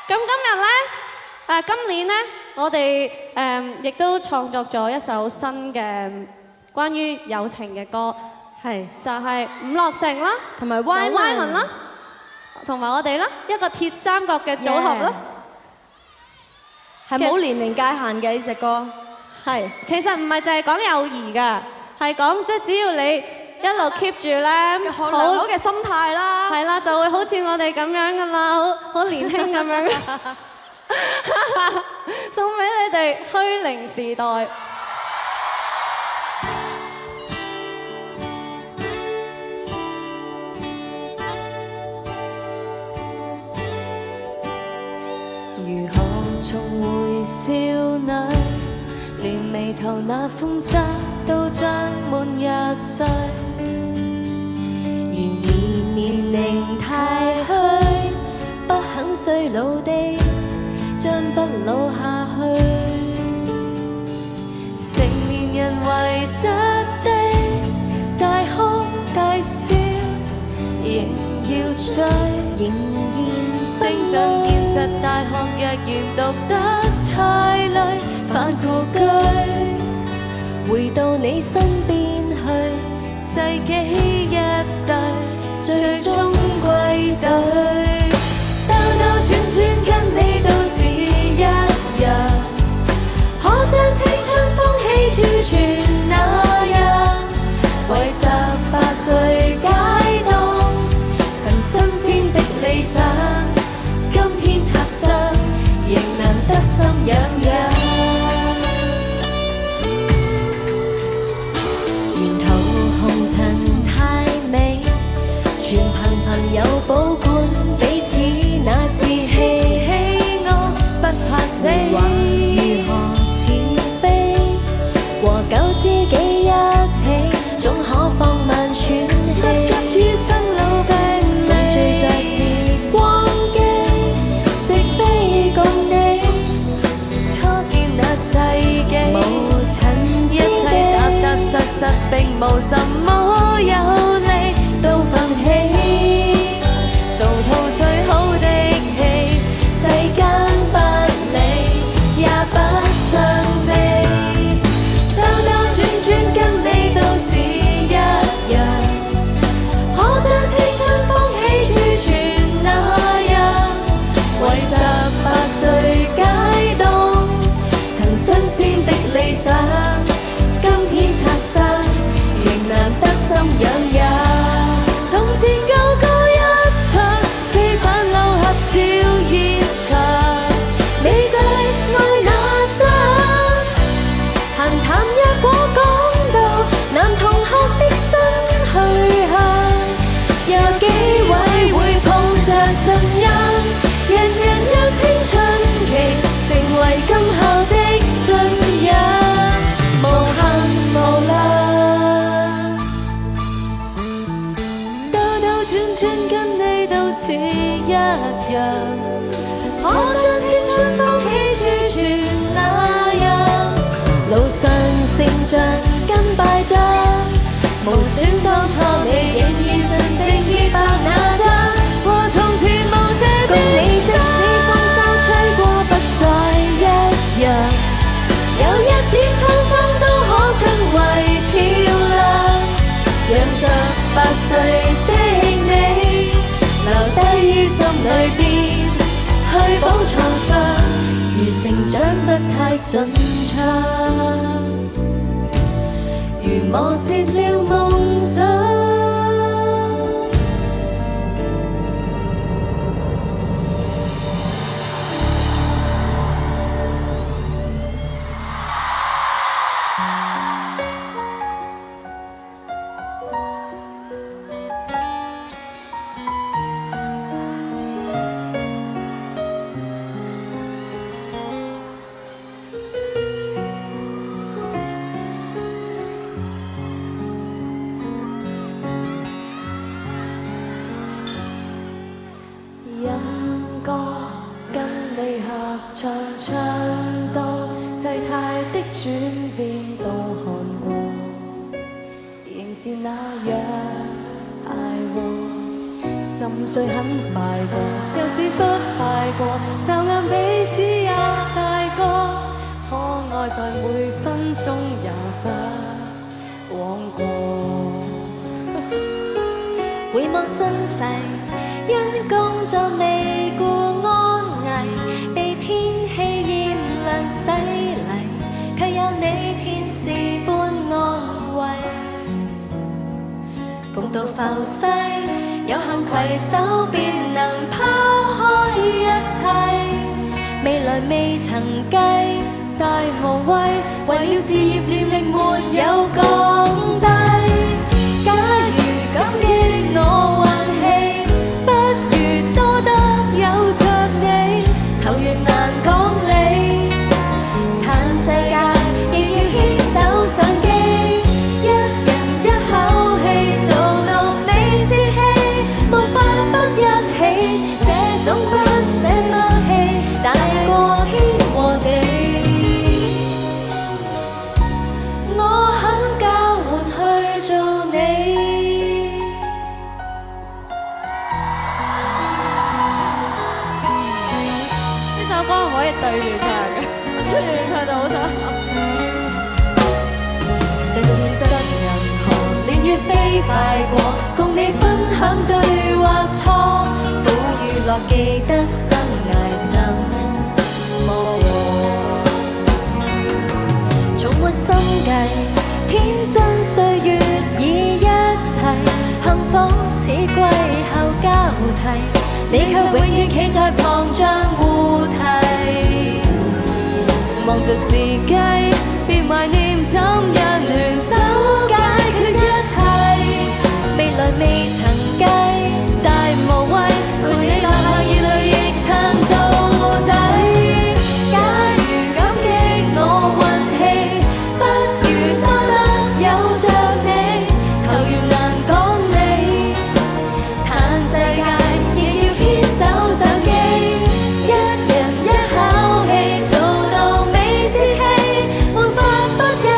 咁今日呢，今年呢，我哋亦都創作咗一首新嘅關於友情嘅歌，係就係伍樂城啦，同埋歪 Y 文啦，同埋我哋啦，一個鐵三角嘅組合啦。係冇年齡界限嘅呢隻歌。係，其實唔係淨係講友誼㗎，係講即係只要你一路 keep 住咧，好良好嘅心態啦，係啦，就會好似我哋咁樣噶啦，好年輕咁樣。送俾你哋虛齡時代。如何重回少女，連眉頭那風霜都長滿1歲。然而年齡太虛，不肯衰老的將不老下去。成年人遺失的大哭大笑，仍要追，仍然升上現實大學，若然讀得太累，返故居，回到你身邊去，世紀一對，最終歸隊。兜兜轉轉跟你都似一樣，可將青春風氣儲存那樣，為18歲解凍曾新鮮的理想，今天擦傷仍難得心癢癢。沿途紅塵太美，全憑朋友保管彼此那志氣，喜惡不怕死。如何似飛，和舊知己一起，總可放慢喘氣。不急於生老病離，聚在時光機，直飛共你初見那世紀。無塵一切踏踏實實，並無什麼有利，都放棄。做套最好的戲，世間不理也不傷悲。兜兜轉轉跟你都似一樣，可將青春風氣儲存那樣，為18歲解凍曾新鮮的理想，今天擦傷仍難得心癢癢。從前舊歌一唱，非返老合照現場，你最愛哪張？閒談若果講到男同學的新去向，有幾位會抱着怎樣？人人讓青春期成為今後的信仰，無限無量。兜兜轉轉跟你都似一樣，可將青春風氣儲存那順暢，如磨蝕了夢想。轉變都看過，仍是那樣捱和，心碎很快過，又似不快過，驟眼彼此也大個，可愛在每分鐘也不枉過。回望身世，因工作未顧安危，被天氣炎涼洗禮。卻有你天使般安慰，共度浮世，有幸攜手便能拋開一切。未來未曾計，大無畏，為了事業念力沒有降低。假如感激我運氣，不如多得有着你，投緣難講理。世界亦要牽手上機，一人一口氣做到美是戲，沒法不一起，這種不捨不棄大過天和地。我肯交換去做你。呢首歌唔可以對住唱嘅。對住唱就好想喊。像置身人河，年月飛快過，共你分享對或錯，苦與樂記得生涯怎麼過。從沒心計，天真歲月已一齊，幸福似季後交替，你卻永遠企在旁像護替。望着時計，別懷念怎樣聯手解決一切。未來未曾計，大無畏，陪你落下熱淚亦撐到底。假如感激我運氣，不如多得有着你，投緣難講理。嘆世界亦要牽手上機，一人一口氣做到美是戲，沒法不一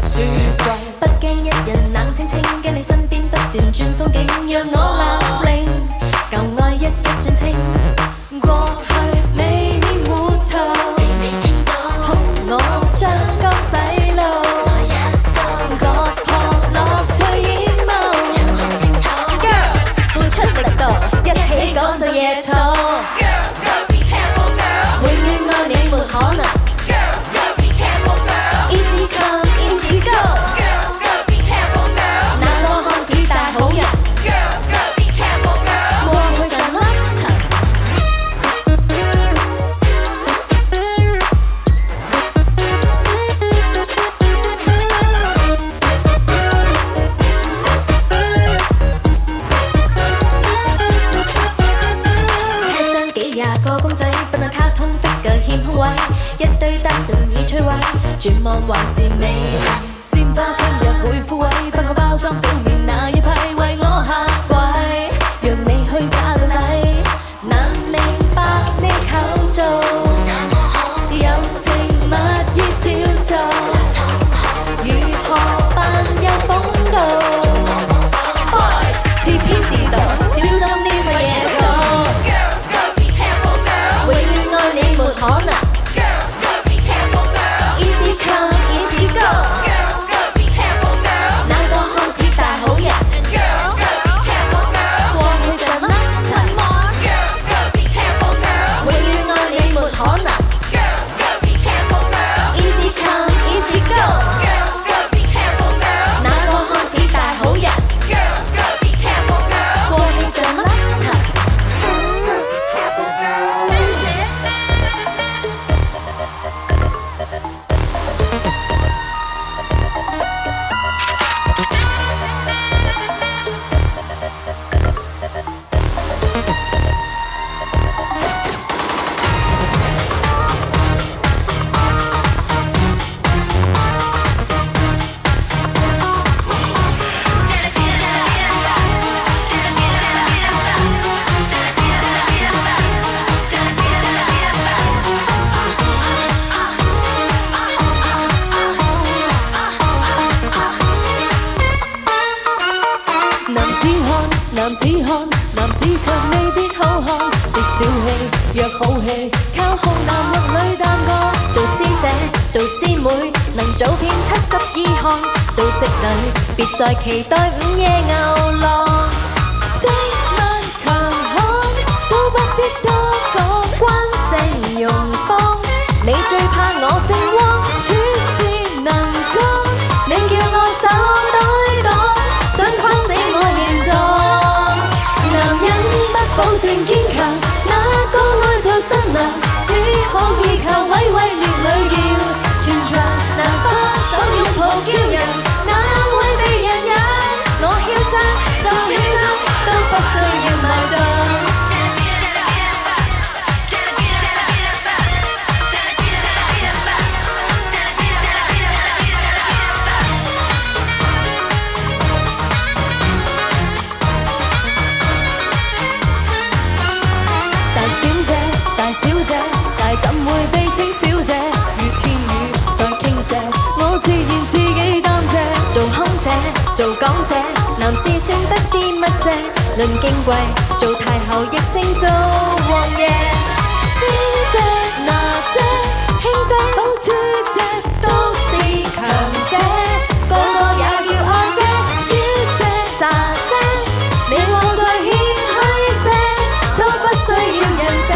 雪櫃，不驚一人冷清清，跟你身邊不斷轉風景，讓我立令，舊愛一一算清，過去未免糊塗，哄我將歌洗腦，割破樂趣演舞，Girls 付出力度，一起講就夜嘈，永遠愛你沒可能。Easy come, easy go. Girl, girl, be careful, girl. 哪個看似大好人 ？Girl, girl, be careful, girl. 過去像甩塵。車廂幾廿個公仔，不能卡通 figure 欠空位，一堆單純已摧毀。絕望還是美麗，鮮花聽日會枯萎，不我包裝表面那一批為我下跪，讓你去假到底，難明白你構造，柔情蜜意照做，如何扮有風度 ？Boys 自編自導，小心呢塊嘢做。Girl, girl, be careful, girl. 永遠愛你沒可能。別再期待午夜牛郎，色物強悍，都不必多講關正容方。你最怕我姓汪，處事能幹，你叫我手袋擋，想框死我現狀。男人不保證堅強，哪個愛做新娘，只可以靠偉偉烈女要全場難花手擁抱驕陽。我囂張，再囂張，都不需要埋葬。大小姐，大小姐，大怎會被稱小姐？如天雨在傾瀉，我自然自己擔遮，做空姐，做港姐。男士算得啲乜啫？論矜貴，做太后亦勝做王爺。仙姐、娜姐、卿姐、寶珠姐都是強姐，個個也叫阿姐、嬌姐、喳姐。你我再謙虛些，都不需要人射。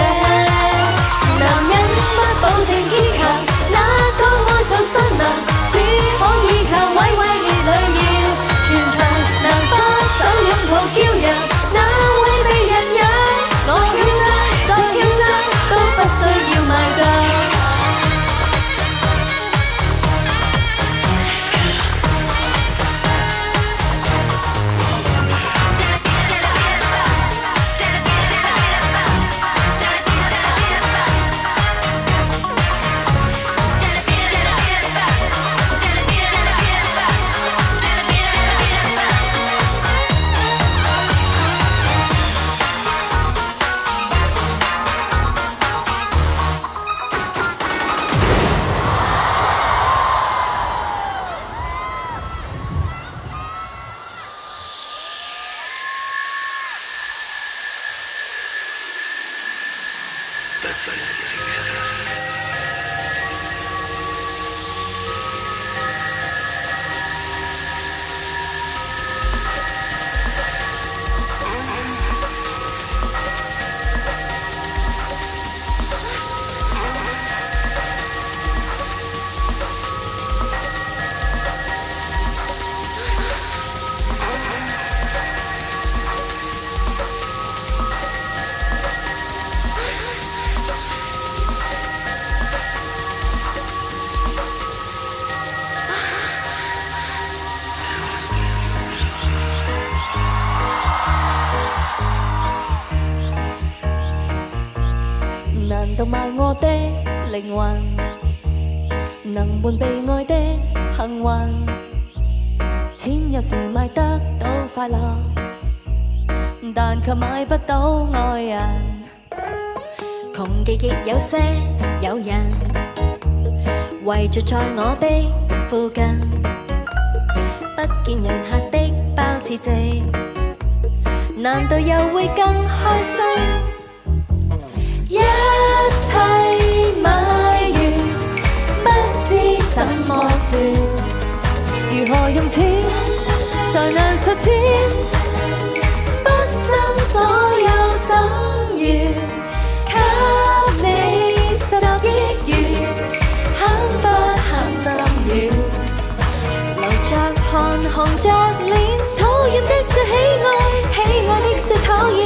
男人不保證堅強，哪個愛做新娘？只可以靠偉偉烈女要全場。手擁抱驕陽，哪會被人養？我囂張，再囂張，都不需要。難道賣我的靈魂，能換被愛的幸運？錢有時買得到快樂，但卻買不到愛人。窮極亦有些有人，圍着在我的附近，不見人客的包似席，難道又會更開心？一切買完，不知怎麼算，如何用錢才能實踐畢生所有心願？給你10億元，肯不肯心軟？流着汗，紅着臉，討厭的說喜愛，喜愛的說討厭，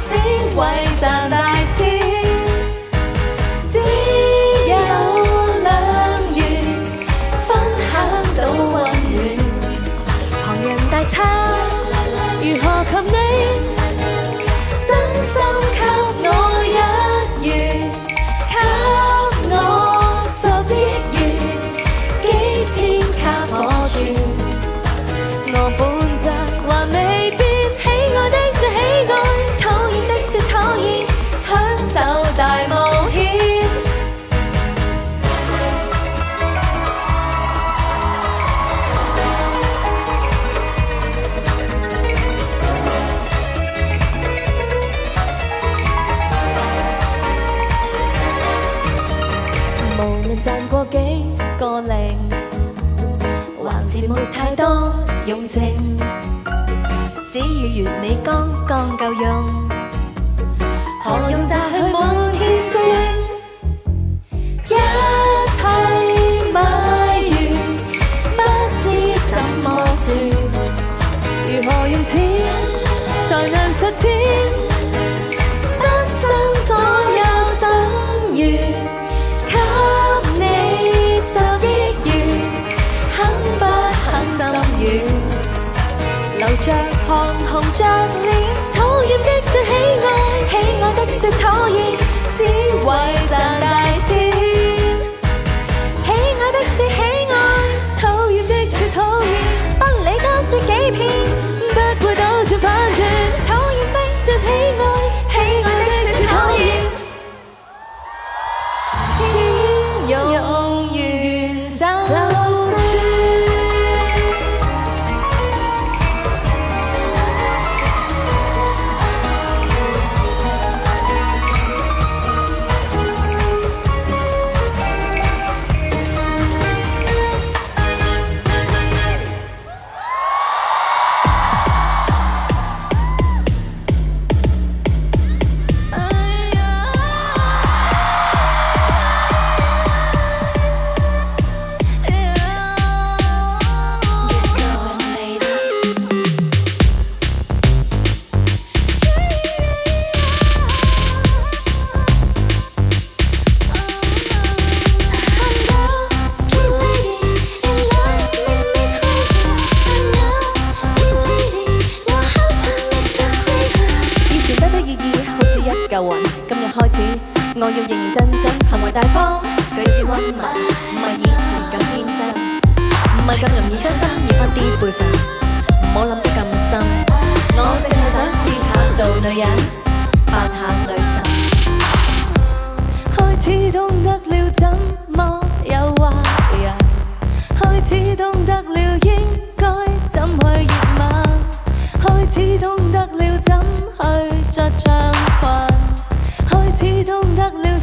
只為賺大錢。大餐如何及你真心給我1元，給我10億元，幾千卡火轉，我本質還未變，喜愛的說喜愛，討厭的說討厭，享受大冒險。賺過幾個零，還是沒太多用情，只要完美剛剛夠用，何用摘去滿天星？一切買完，不知怎麼算，如何用錢才能實踐畢生所有心願？流着汗，紅着臉，討厭的說喜愛，喜愛的說討厭，只為賺大錢。喜愛的說喜愛，討厭的說討厭，不理多說幾遍，不會倒轉反轉。討厭的說喜愛，喜愛的說討厭，錢用完就算。今日開始，我要認認真真，行為大方，舉止溫文，唔係以前咁天真，唔係咁容易傷心，要分啲輩份，唔好諗得咁深。我淨係想試下做女人，扮下女神。開始懂得了怎麼誘惑人，開始懂得了應該怎去熱吻，開始懂得了怎去着長裙。開始懂得了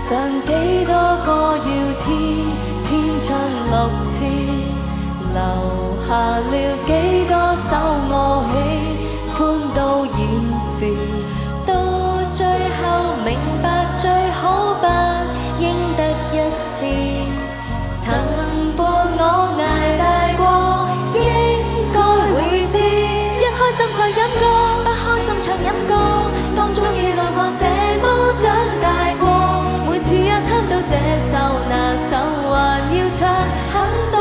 上幾多個要天將六次，留下了幾多首樂器，歡到現時，到最後明白最好不應得一次。曾伴我捱大過，應該會知，一開心唱飲歌，不開心唱飲歌，當中記錄我這麼長大過。每次一貪到這首那首，還要唱很多，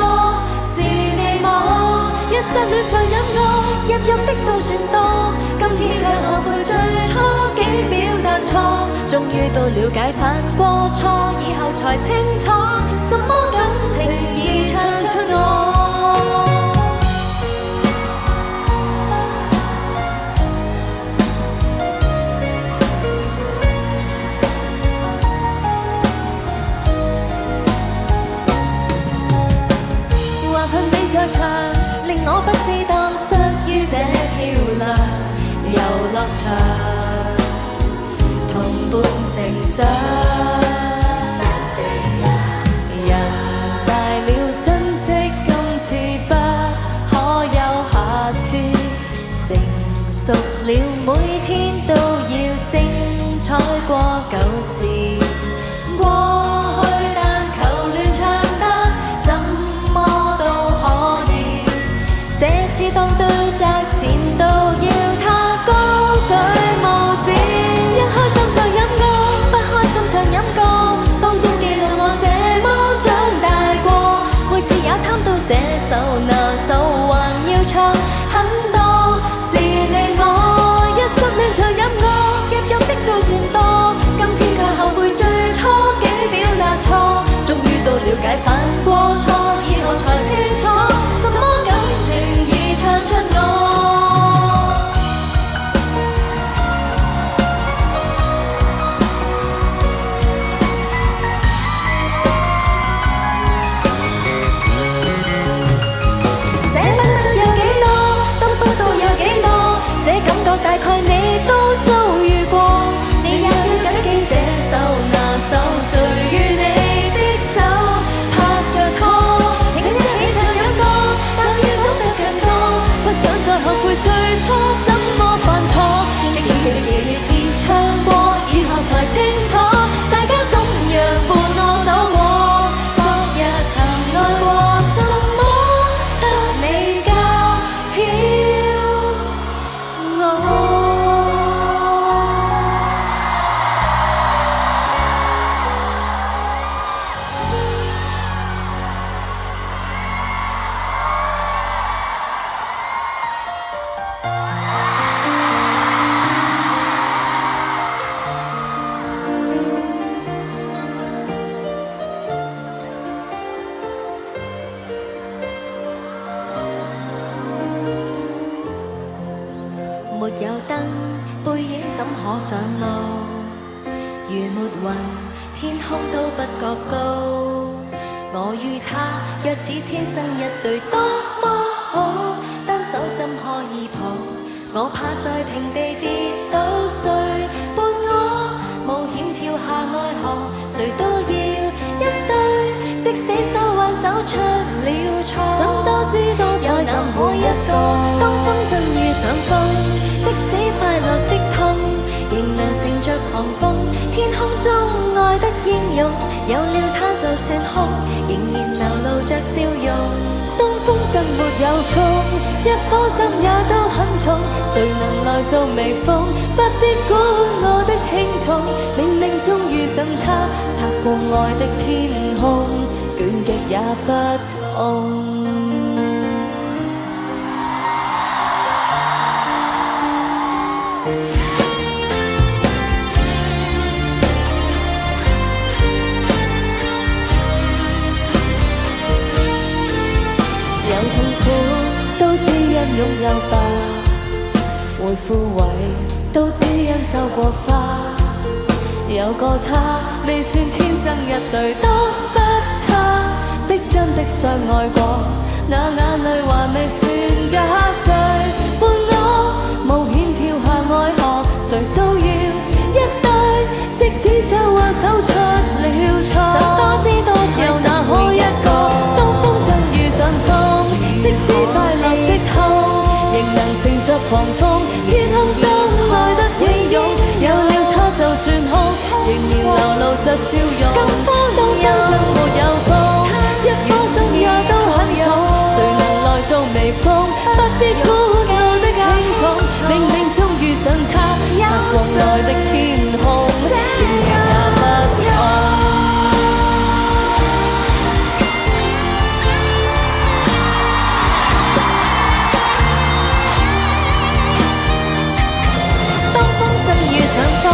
是你我一失戀唱飲歌，入的都算多，今天卻後悔最初竟表達錯，終於到了解犯過錯，以後才清楚，什麼感情已唱出我。在場令我不自當失於這漂亮遊樂場，同伴成長，人大了珍惜今次不可有下次，成熟了每天都要精彩過舊時，過去但求亂唱得怎麼都這次當對着前度要他高舉拇指，一開心唱飲歌，不開心唱飲歌，當中記錄我這麼長大過，每次也貪到這首那首，還要唱很多，是你我一失戀唱飲歌，入的都算多，今天卻後悔最初竟表達錯，終於到了解犯過錯，以後才清楚，什麼感情已唱出我。捨不得有幾多，得不到有幾多，這感覺大概你都遭遇過，你也要緊記這首那首，誰與你的手拍着拖，請一起唱飲歌，但要懂得更多，不想再後悔最初怎麼犯錯，經歷已唱過，以後才清楚，大家怎樣伴我走過，昨日曾愛過，什麼得你教曉我。沒有燈，背影怎可上路？如沒雲，天空都不覺高。我與他若似天生一對，多麼好，單手怎可以抱？我怕在平地跌倒，誰伴我冒險跳下愛河？誰都要一對，即使手挽手出了錯，想多知多彩怎可一個？當風箏遇上風，即使快樂的痛，仍能乘着狂風。天空中愛得英勇，有了他就算哭，仍然流露着笑容。當風箏沒有風，一顆心也都很重。誰能來做微風？不必管我的輕重，冥冥中遇上他，擦過愛的天空，倦極也不痛。擁有吧，會枯萎，都只因收過花。有個他，未算天生一對，都不差。逼真的相愛過，那眼淚還未算假。誰伴我冒險跳下愛河？誰都要一對，即使手挽手出了錯，想多姿多彩又哪可一個？當風箏遇上風，即使快樂的痛，仍能乘着狂風，天空中愛得英勇。有了他就算空，仍然流露着笑容。當風箏沒有風，一顆心也都很重。誰能來做微風？不必管我的輕重，冥冥中遇上他，擦過愛的天空，連日也不同。當風箏遇上風，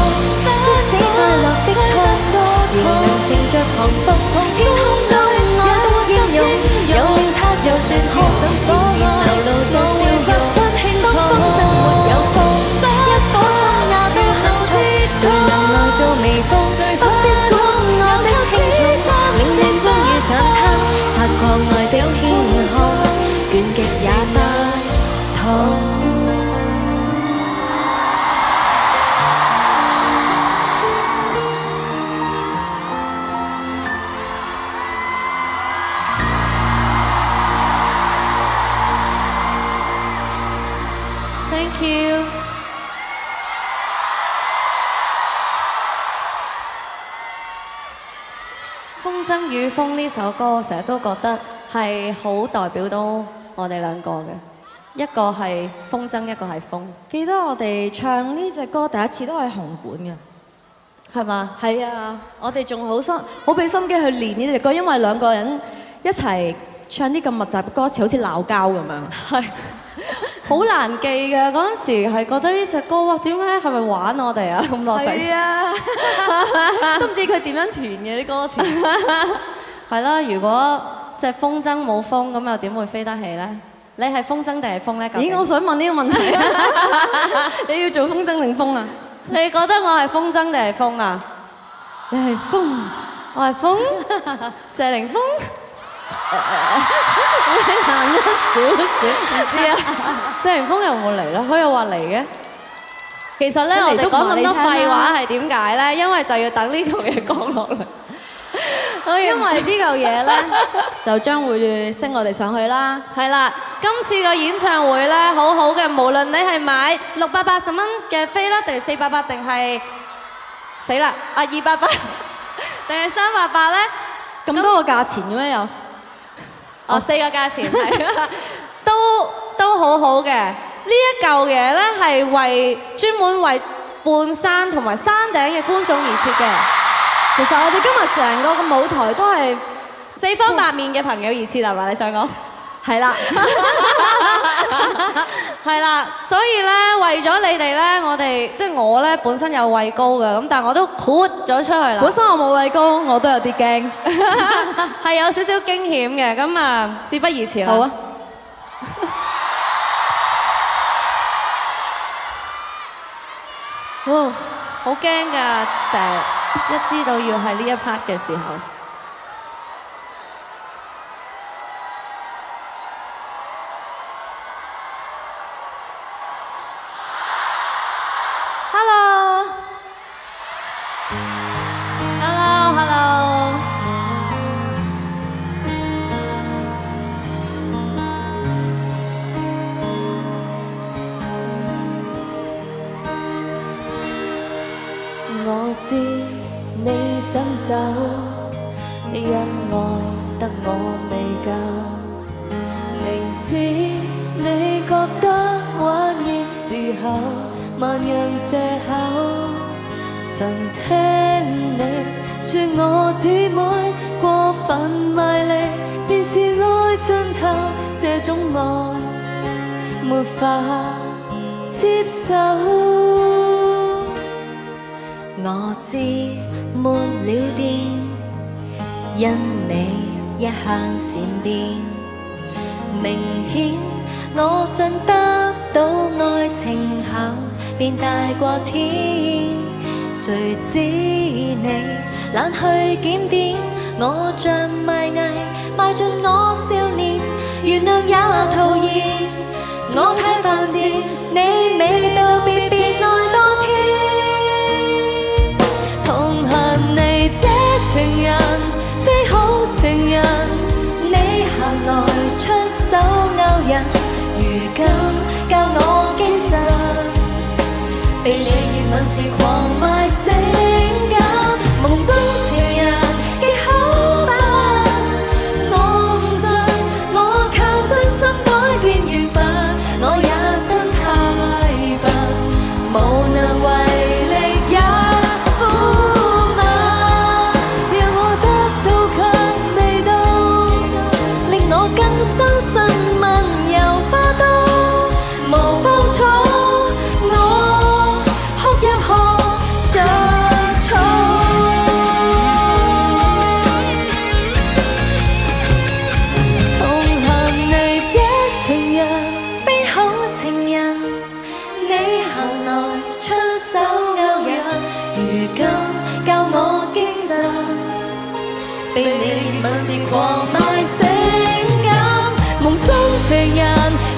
即使快樂的痛，仍能乘着狂風，天空中愛得英勇。有了他就算空，仍然流露着笑容。當風箏沒有風，一顆心也都很重。誰能來做微風？不必管我的輕重，冥冥中遇上他，擦過愛的天空，倦極也不痛。Thank you。風箏與風呢首歌，我成日都覺得係好代表到我哋兩個嘅，一個係風箏，一個係風。記得我哋唱呢隻歌第一次都係紅館嘅，係嘛？係啊，我哋仲好俾心機去練呢隻歌，因為兩個人一齊唱啲咁密集嘅歌詞，好似鬧交咁樣。係。好難記嘅，嗰陣時係覺得呢隻歌，哇，點解係咪玩我哋啊？咁落成。係啊，都唔知佢點樣填嘅啲歌詞。係啦，如果隻風箏冇風，咁又點會飛得起咧？你係風箏定係風咧？咦，我想問呢個問題。你要做風箏定風啊？你覺得我係風箏定係風啊？你係風，我係風。謝霆鋒。會難咗少少，唔知啊。謝霆鋒又冇嚟啦，佢又話嚟嘅。其實咧，我哋講咁多廢話係點解咧？因為就要等呢嚿嘢講落嚟。因為呢嚿嘢咧，就將會升我哋上去啦。係啦，今次嘅演唱會咧，好好嘅，無論你係買680蚊嘅飛啦，定係488，定係死啦288，定係388咧？咁多個價錢嘅咩有？哦，4個價錢係都好好嘅。呢一嚿嘢咧係專門為半山同埋山頂嘅觀眾而設嘅。其實我哋今日成個舞台都係四方八面嘅朋友而設係嘛？你想講？係啦，係啦。所以咧，為咗你哋咧，我哋即係我咧本身有畏高嘅，咁但係我都豁咗出去啦。本身我冇畏高，我都有啲驚，係有少少驚險嘅。咁啊，事不宜遲啦。好啊。哇，好驚㗎！成日一知道要係呢一 part 嘅時候。我知你想走，因愛得我未夠。明知你覺得玩厭時候，萬樣藉口。曾聽你說我姊妹過分賣力，便是愛盡頭。這種愛沒法接受。我知沒了電，因你一向善變。明顯我信得到愛情後，便大過天。誰知你懶去檢點，我像賣藝賣盡我少年，原諒也徒然。我太犯賤，你未到別別愛多天。痛恨你吻是狂賣性感，夢中情人極好吧。我唔信，我靠真心改變緣分，我也真太笨，無能為力也苦悶。讓我得到卻未到，令我更相信問由花都無風草。被你吻是狂賣性感，夢中情人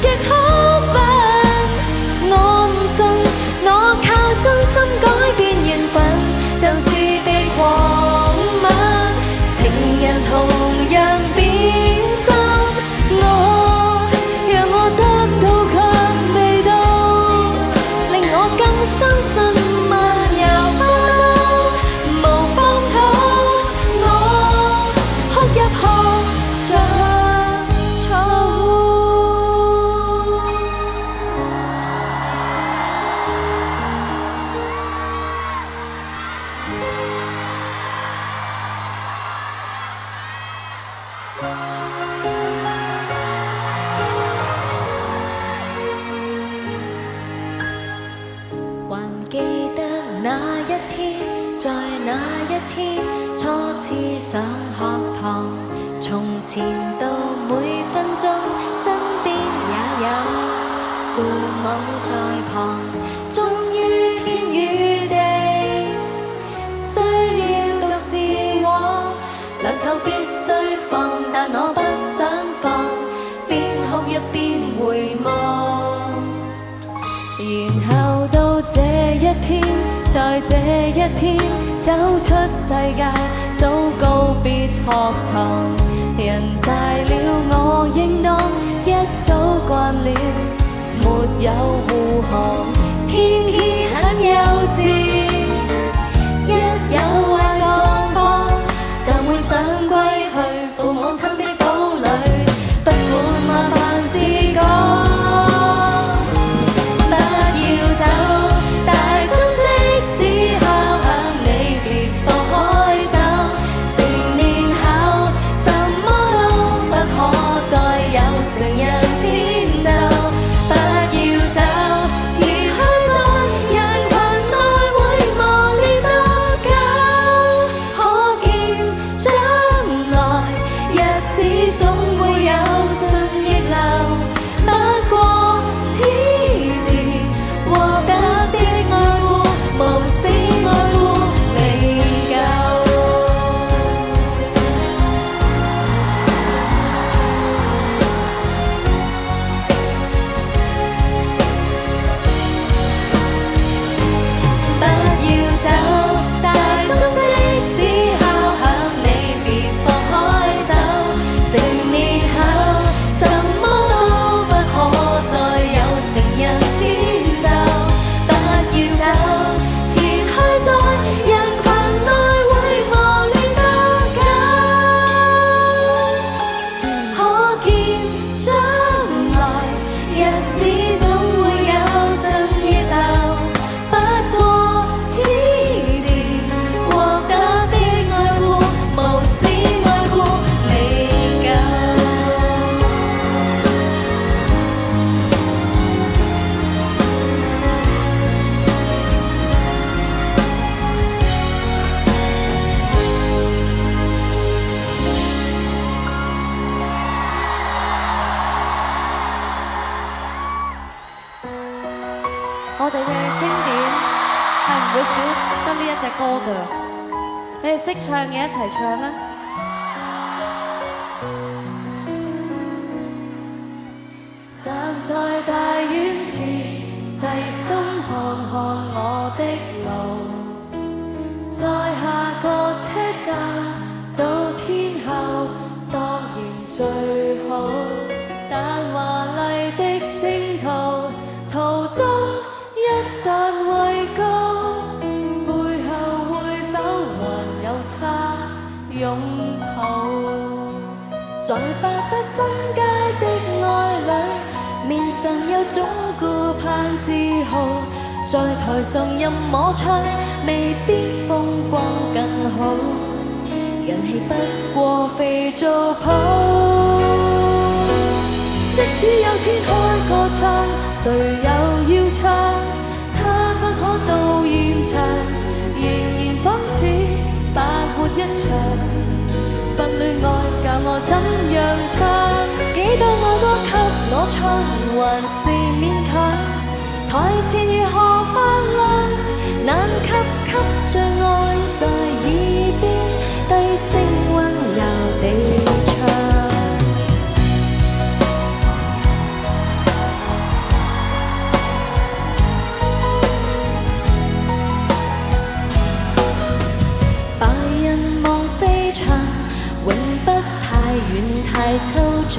亦好笨。我唔信，我靠真心改變緣分，就是被狂吻。情人同樣變心，讓我得到卻未到，令我更相信漫遊花都無風草。入學着草，還記得那一天，在那一天初次上學堂，從前到每分鐘身邊也有父母在旁，終於天與地需要獨自往，兩手必須放，但我不想放，邊哭一邊回望。然後到這一天，在這一天走出世界，早告別學堂。人大了，我應當一早慣了，沒有護航，天天很幼稚。一有壞狀況，就會想歸去父母親的堡壘，不管麻煩事講。我哋嘅經典係唔會少得呢一隻歌㗎，你哋識唱嘅一齊唱啦！站在大院前，細心看看我的路，在下個車站到天后當然最好，但華麗的星途途中一旦畏高。自豪，在台上任我唱，未必風光更好，人氣不過肥皂泡。即使有天開個唱，誰又要唱？他不可到現場，仍然仿似白活一場。不戀愛教我怎樣唱？幾多愛歌給我唱，還是勉強。台前如何發亮？難給最愛在耳邊低聲溫柔地唱。白日望飛翔，永不太遠太抽象，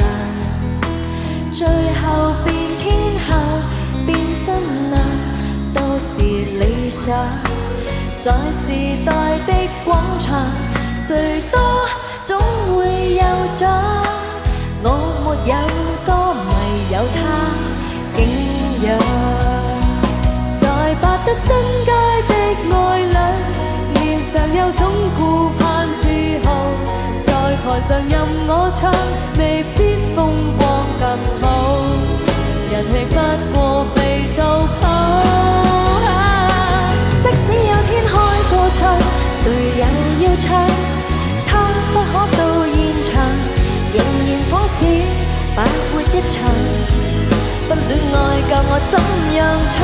最後變天后變新娘都是理想。在時代的廣場，誰多總會有獎。我沒有歌迷有他景仰，在百德新街的愛侶，面上有種顧盼自豪。在台上任我唱，未必風光更好，人氣不過肥皂泡。即使有天開個唱，誰又要唱？他不可到現場，仍然仿似白活一場。不戀愛教我怎樣唱？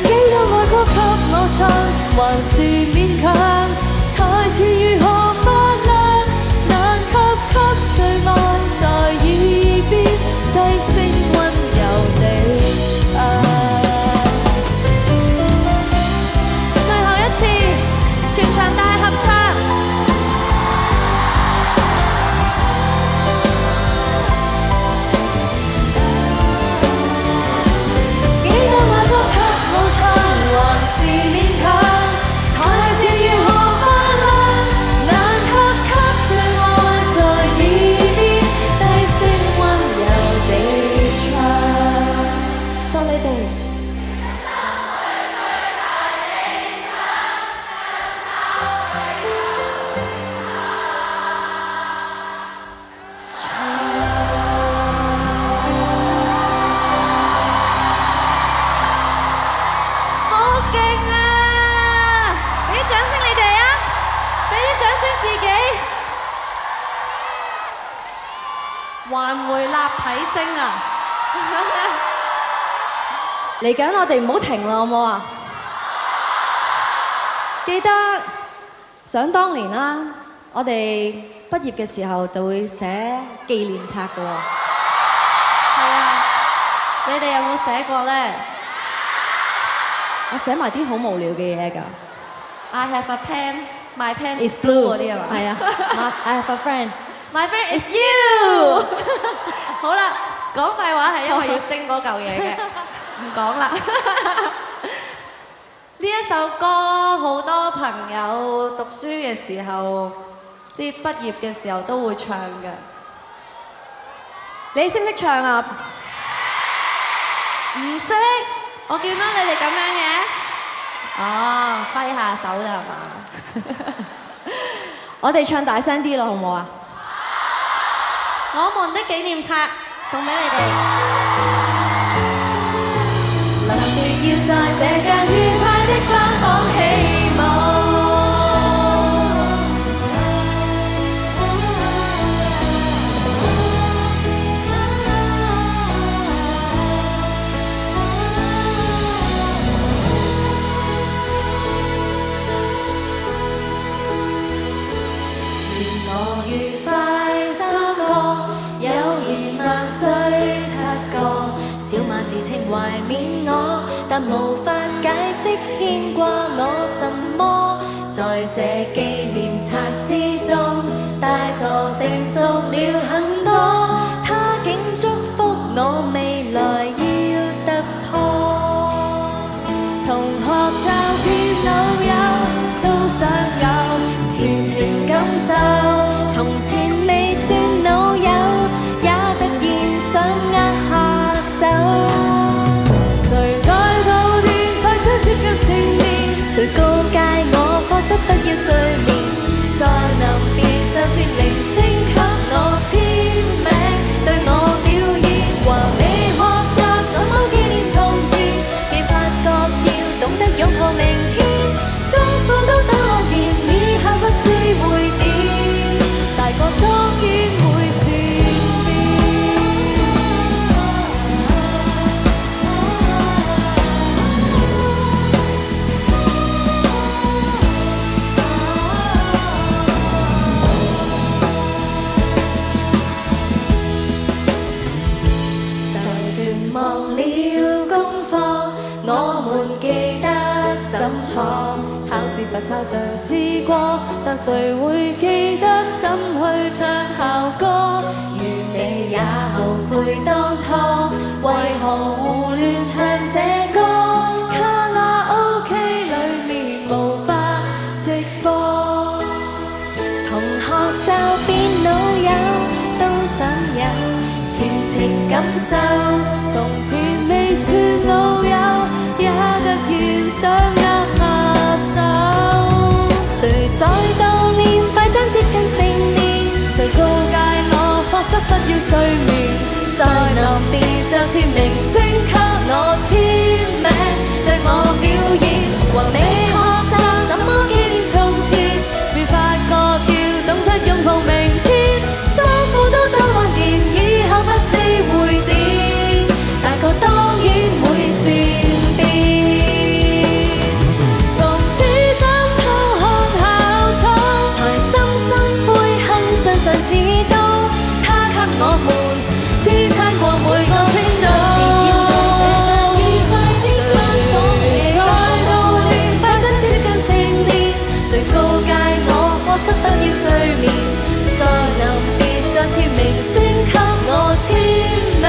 幾多愛歌給我唱，還是勉強。台前如何發亮？難給最愛在耳邊低聲溫柔地唱。最後一次，全場大合唱。幾多愛歌給我唱，還是勉強。台前如何發亮？難給最愛在耳邊低聲溫柔地唱。多你哋。好勁啊！俾啲掌聲你哋啊！俾啲掌聲自己，還回立體聲啊！嚟緊我哋唔好停啦，好唔好啊？記得想當年啦，我哋畢業嘅時候就會寫紀念冊㗎喎。係啊，你哋有冇寫過呢？我寫埋啲好無聊嘅嘢㗎。I have a pen, my pen It's is blue blue 嗰啲係嘛？係啊，I have a friend. My friend is you 。好啦，講廢話係因為要升嗰嚿嘢嘅，唔講啦。呢一首歌好多朋友讀書嘅時候，啲畢業嘅時候都會唱嘅。你識唔識唱啊？唔識，我見到你哋咁樣嘅。哦，揮下手啫係嘛？我哋唱大聲啲咯，好唔好啊？我們的紀念冊送俾你哋。臨別要在這間愉快的班房起舞。願我愉快三個，友誼萬歲七個，小馬自稱懷緬我，但無法解釋牽掛我什麼。在這紀念冊之中，大傻成熟了很多，他竟祝福我未來要突破。同學就見老友都想有前程感受，從前未算老友，也突然想握下手。誰在誰告誡我課室不要睡眠？在臨別就似明星給我簽名，對我表演話你學習怎麼紀念從前，既發覺要懂得擁抱明天，祝福都多年，以後不知會點，大個當然會善變。忘了功課，我們記得怎錯。考試罰抄嘗試過，但誰會記得怎去唱校歌？如你也後悔當初，為何胡亂唱這歌？卡拉 OK 裡面無法直播，同學就變老友，都想有前程感受。從前未算老友，也突然想握下手。誰在悼念快將接近成年？誰告誡我課室不要睡眠？在臨別就似明星給我簽名，對我表演還未學習怎麼紀念從前，便發覺要懂得擁抱明天，祝福都多萬年，以後不知會點，大個當然會善變。從此枕頭看校草，才深深悔恨，常常遲到，他給我們支撐過每個清早。誰在悼念快將接近成年？誰告誡我課室不要睡眠？在臨別就似明星給我簽名，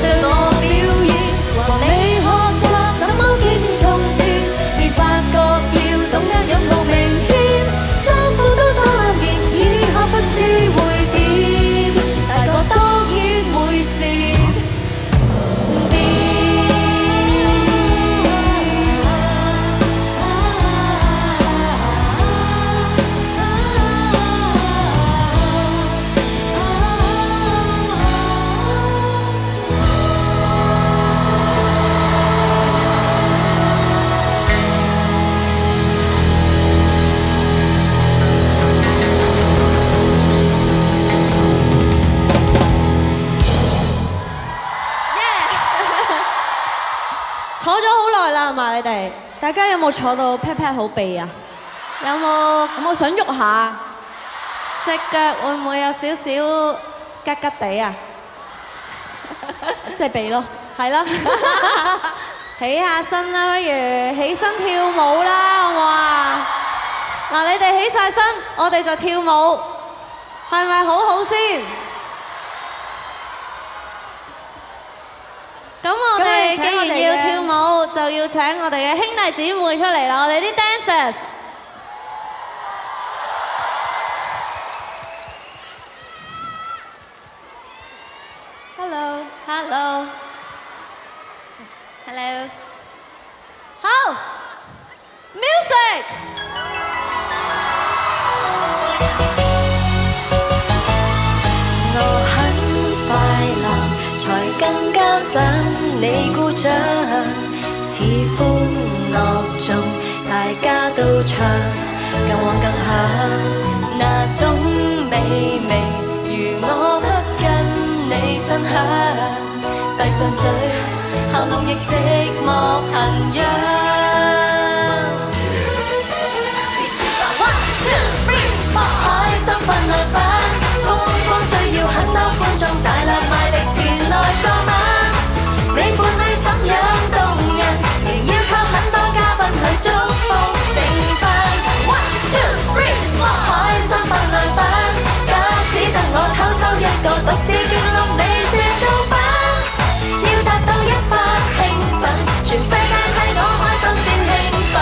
對我表演還未學習怎麼紀念從前，便發覺要懂得擁抱明天，祝福都多萬年，以後不知會點，大個當然會善變。坐咗好耐啦，係嘛你哋？大家有冇坐到 pat pat 好痹啊？有冇想喐下？隻腳會唔會有少少吉吉地啊？即係痹咯，係咯，起下身啦，不如起身跳舞啦，好唔好啊？嗱，你哋起晒身，我哋就跳舞，係咪好好先？咁我哋既然要跳舞，就要請我哋嘅兄弟姊妹出嚟啦，我哋啲 dancers。Hello， 好 ，music。我很快樂，才更加想你鼓掌，似歡樂中大家都唱，更旺更響，那種美味如我不跟你分享，閉上嘴，喉嚨亦寂寞痕癢。開心分量版，風光需要很多觀眾，大量賣力前來坐穩。你伴侶怎樣動人，仍要靠很多嘉賓去祝福正分。1, 2, 3, 4，開心分量版，假使得我偷偷一個獨自勁碌你算高分，要達到100興奮，全世界睇我開心先興奮。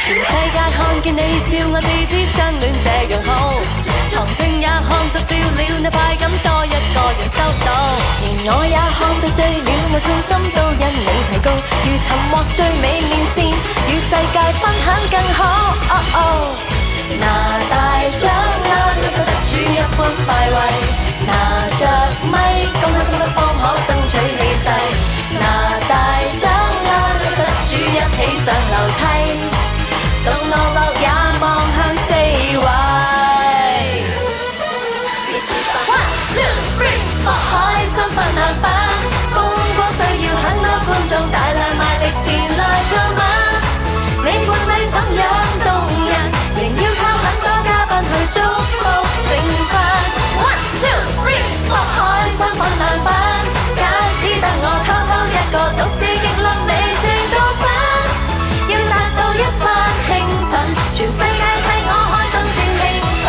全世界看見你笑，我哋知相戀這樣好。唐靜也看到笑了，那快感多一個人收到。連我也看到醉了，我信心都因你提高。如尋獲最美面線，與世界分享更好。拿大獎啦，得主一般快慰。拿着咪，講開心得方可爭取氣勢。拿大獎啦，得主一起上樓梯，到樂樂也望向四圍。One two three four， 開心分享吧，風光需要很多觀眾，大量賣力前來做馬。你伴侶怎樣動人，仍要靠很多嘉賓去祝福盛飯。One two three four， 開心分享吧，假只得我偷偷一個獨自極樂你算到分，要達到一番興奮，全世界睇我開心先興奮。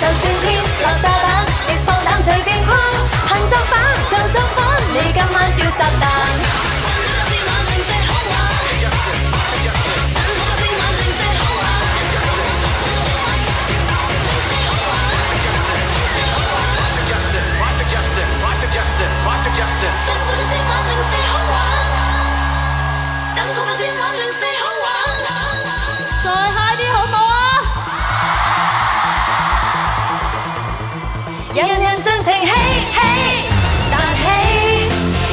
就算天落炸彈，亦放膽隨便逛。行作反就作反，你今晚叫撒旦。再 high 啲好唔好啊？人人盡情嬉戲彈起，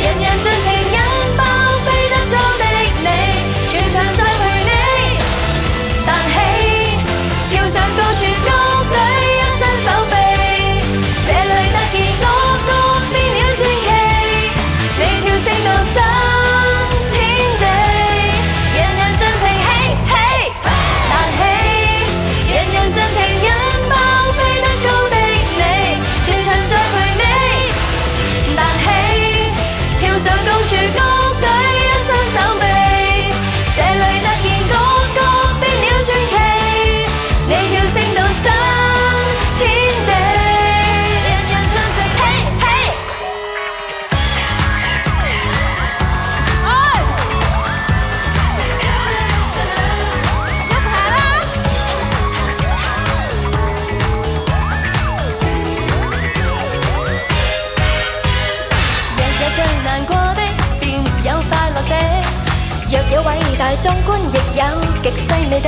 人人盡情引爆飛得高的你，全場再陪你彈起，跳上高處高舉一雙手臂，這裏突然個個變了傳奇，你跳升到新天地，人人盡情嬉戲彈起，人人盡情引爆飛得高的你。全場再陪你彈起，跳上高處高舉一雙手臂，這裏突然個個變了傳奇，你跳升到新天地，人人盡情嬉戲。一排啦！最難過的，便有快樂的；若有偉大壯觀，亦有極細微的；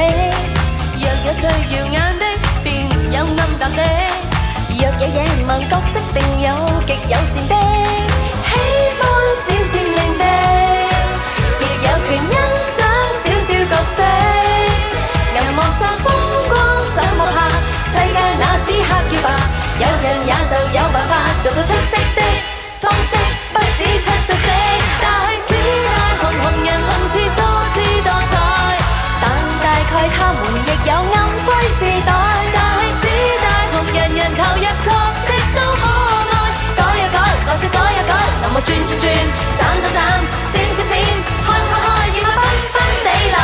若有最耀眼的，便有暗淡的；若有野蠻角色，定有極友善的；喜歡閃閃亮的，亦有權欣賞小小角色。銀幕上風光怎麼下？世界那只黑與白，有人也就有辦法做到出色的方式。不止七就色，大只大紅紅人紅是多姿多彩，但大概他們亦有暗灰時代。大只大紅人人投入角色都可愛，改一改角色改一改，臨幕轉轉轉，斬斬斬，閃閃閃，開開開，熱鬧繽紛地來。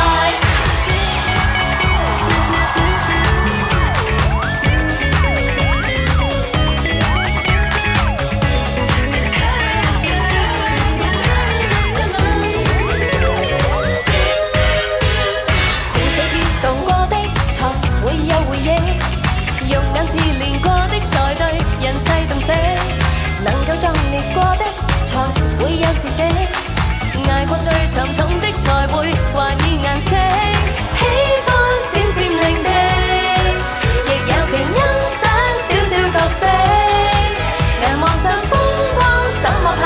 用眼試練過的才對人世動色，能夠壯烈過的才會有時者，捱過最沉重的才會還以顏色。喜歡閃閃亮的，亦有權欣賞小小角色。銀幕上風光怎麼拍？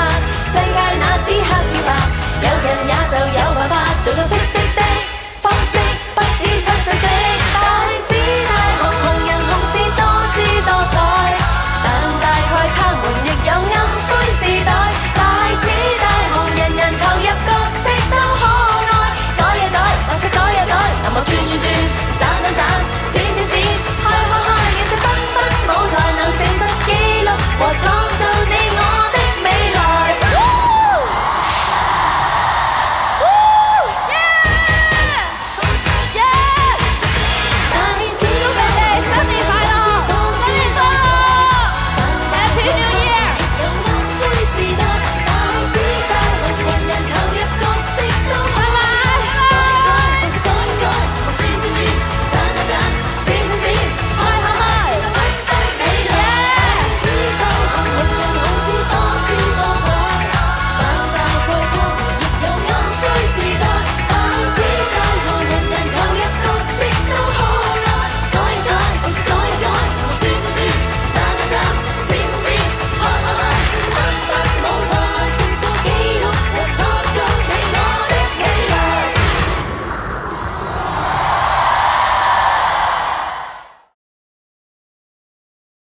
世界那只黑與白，有人也就裝。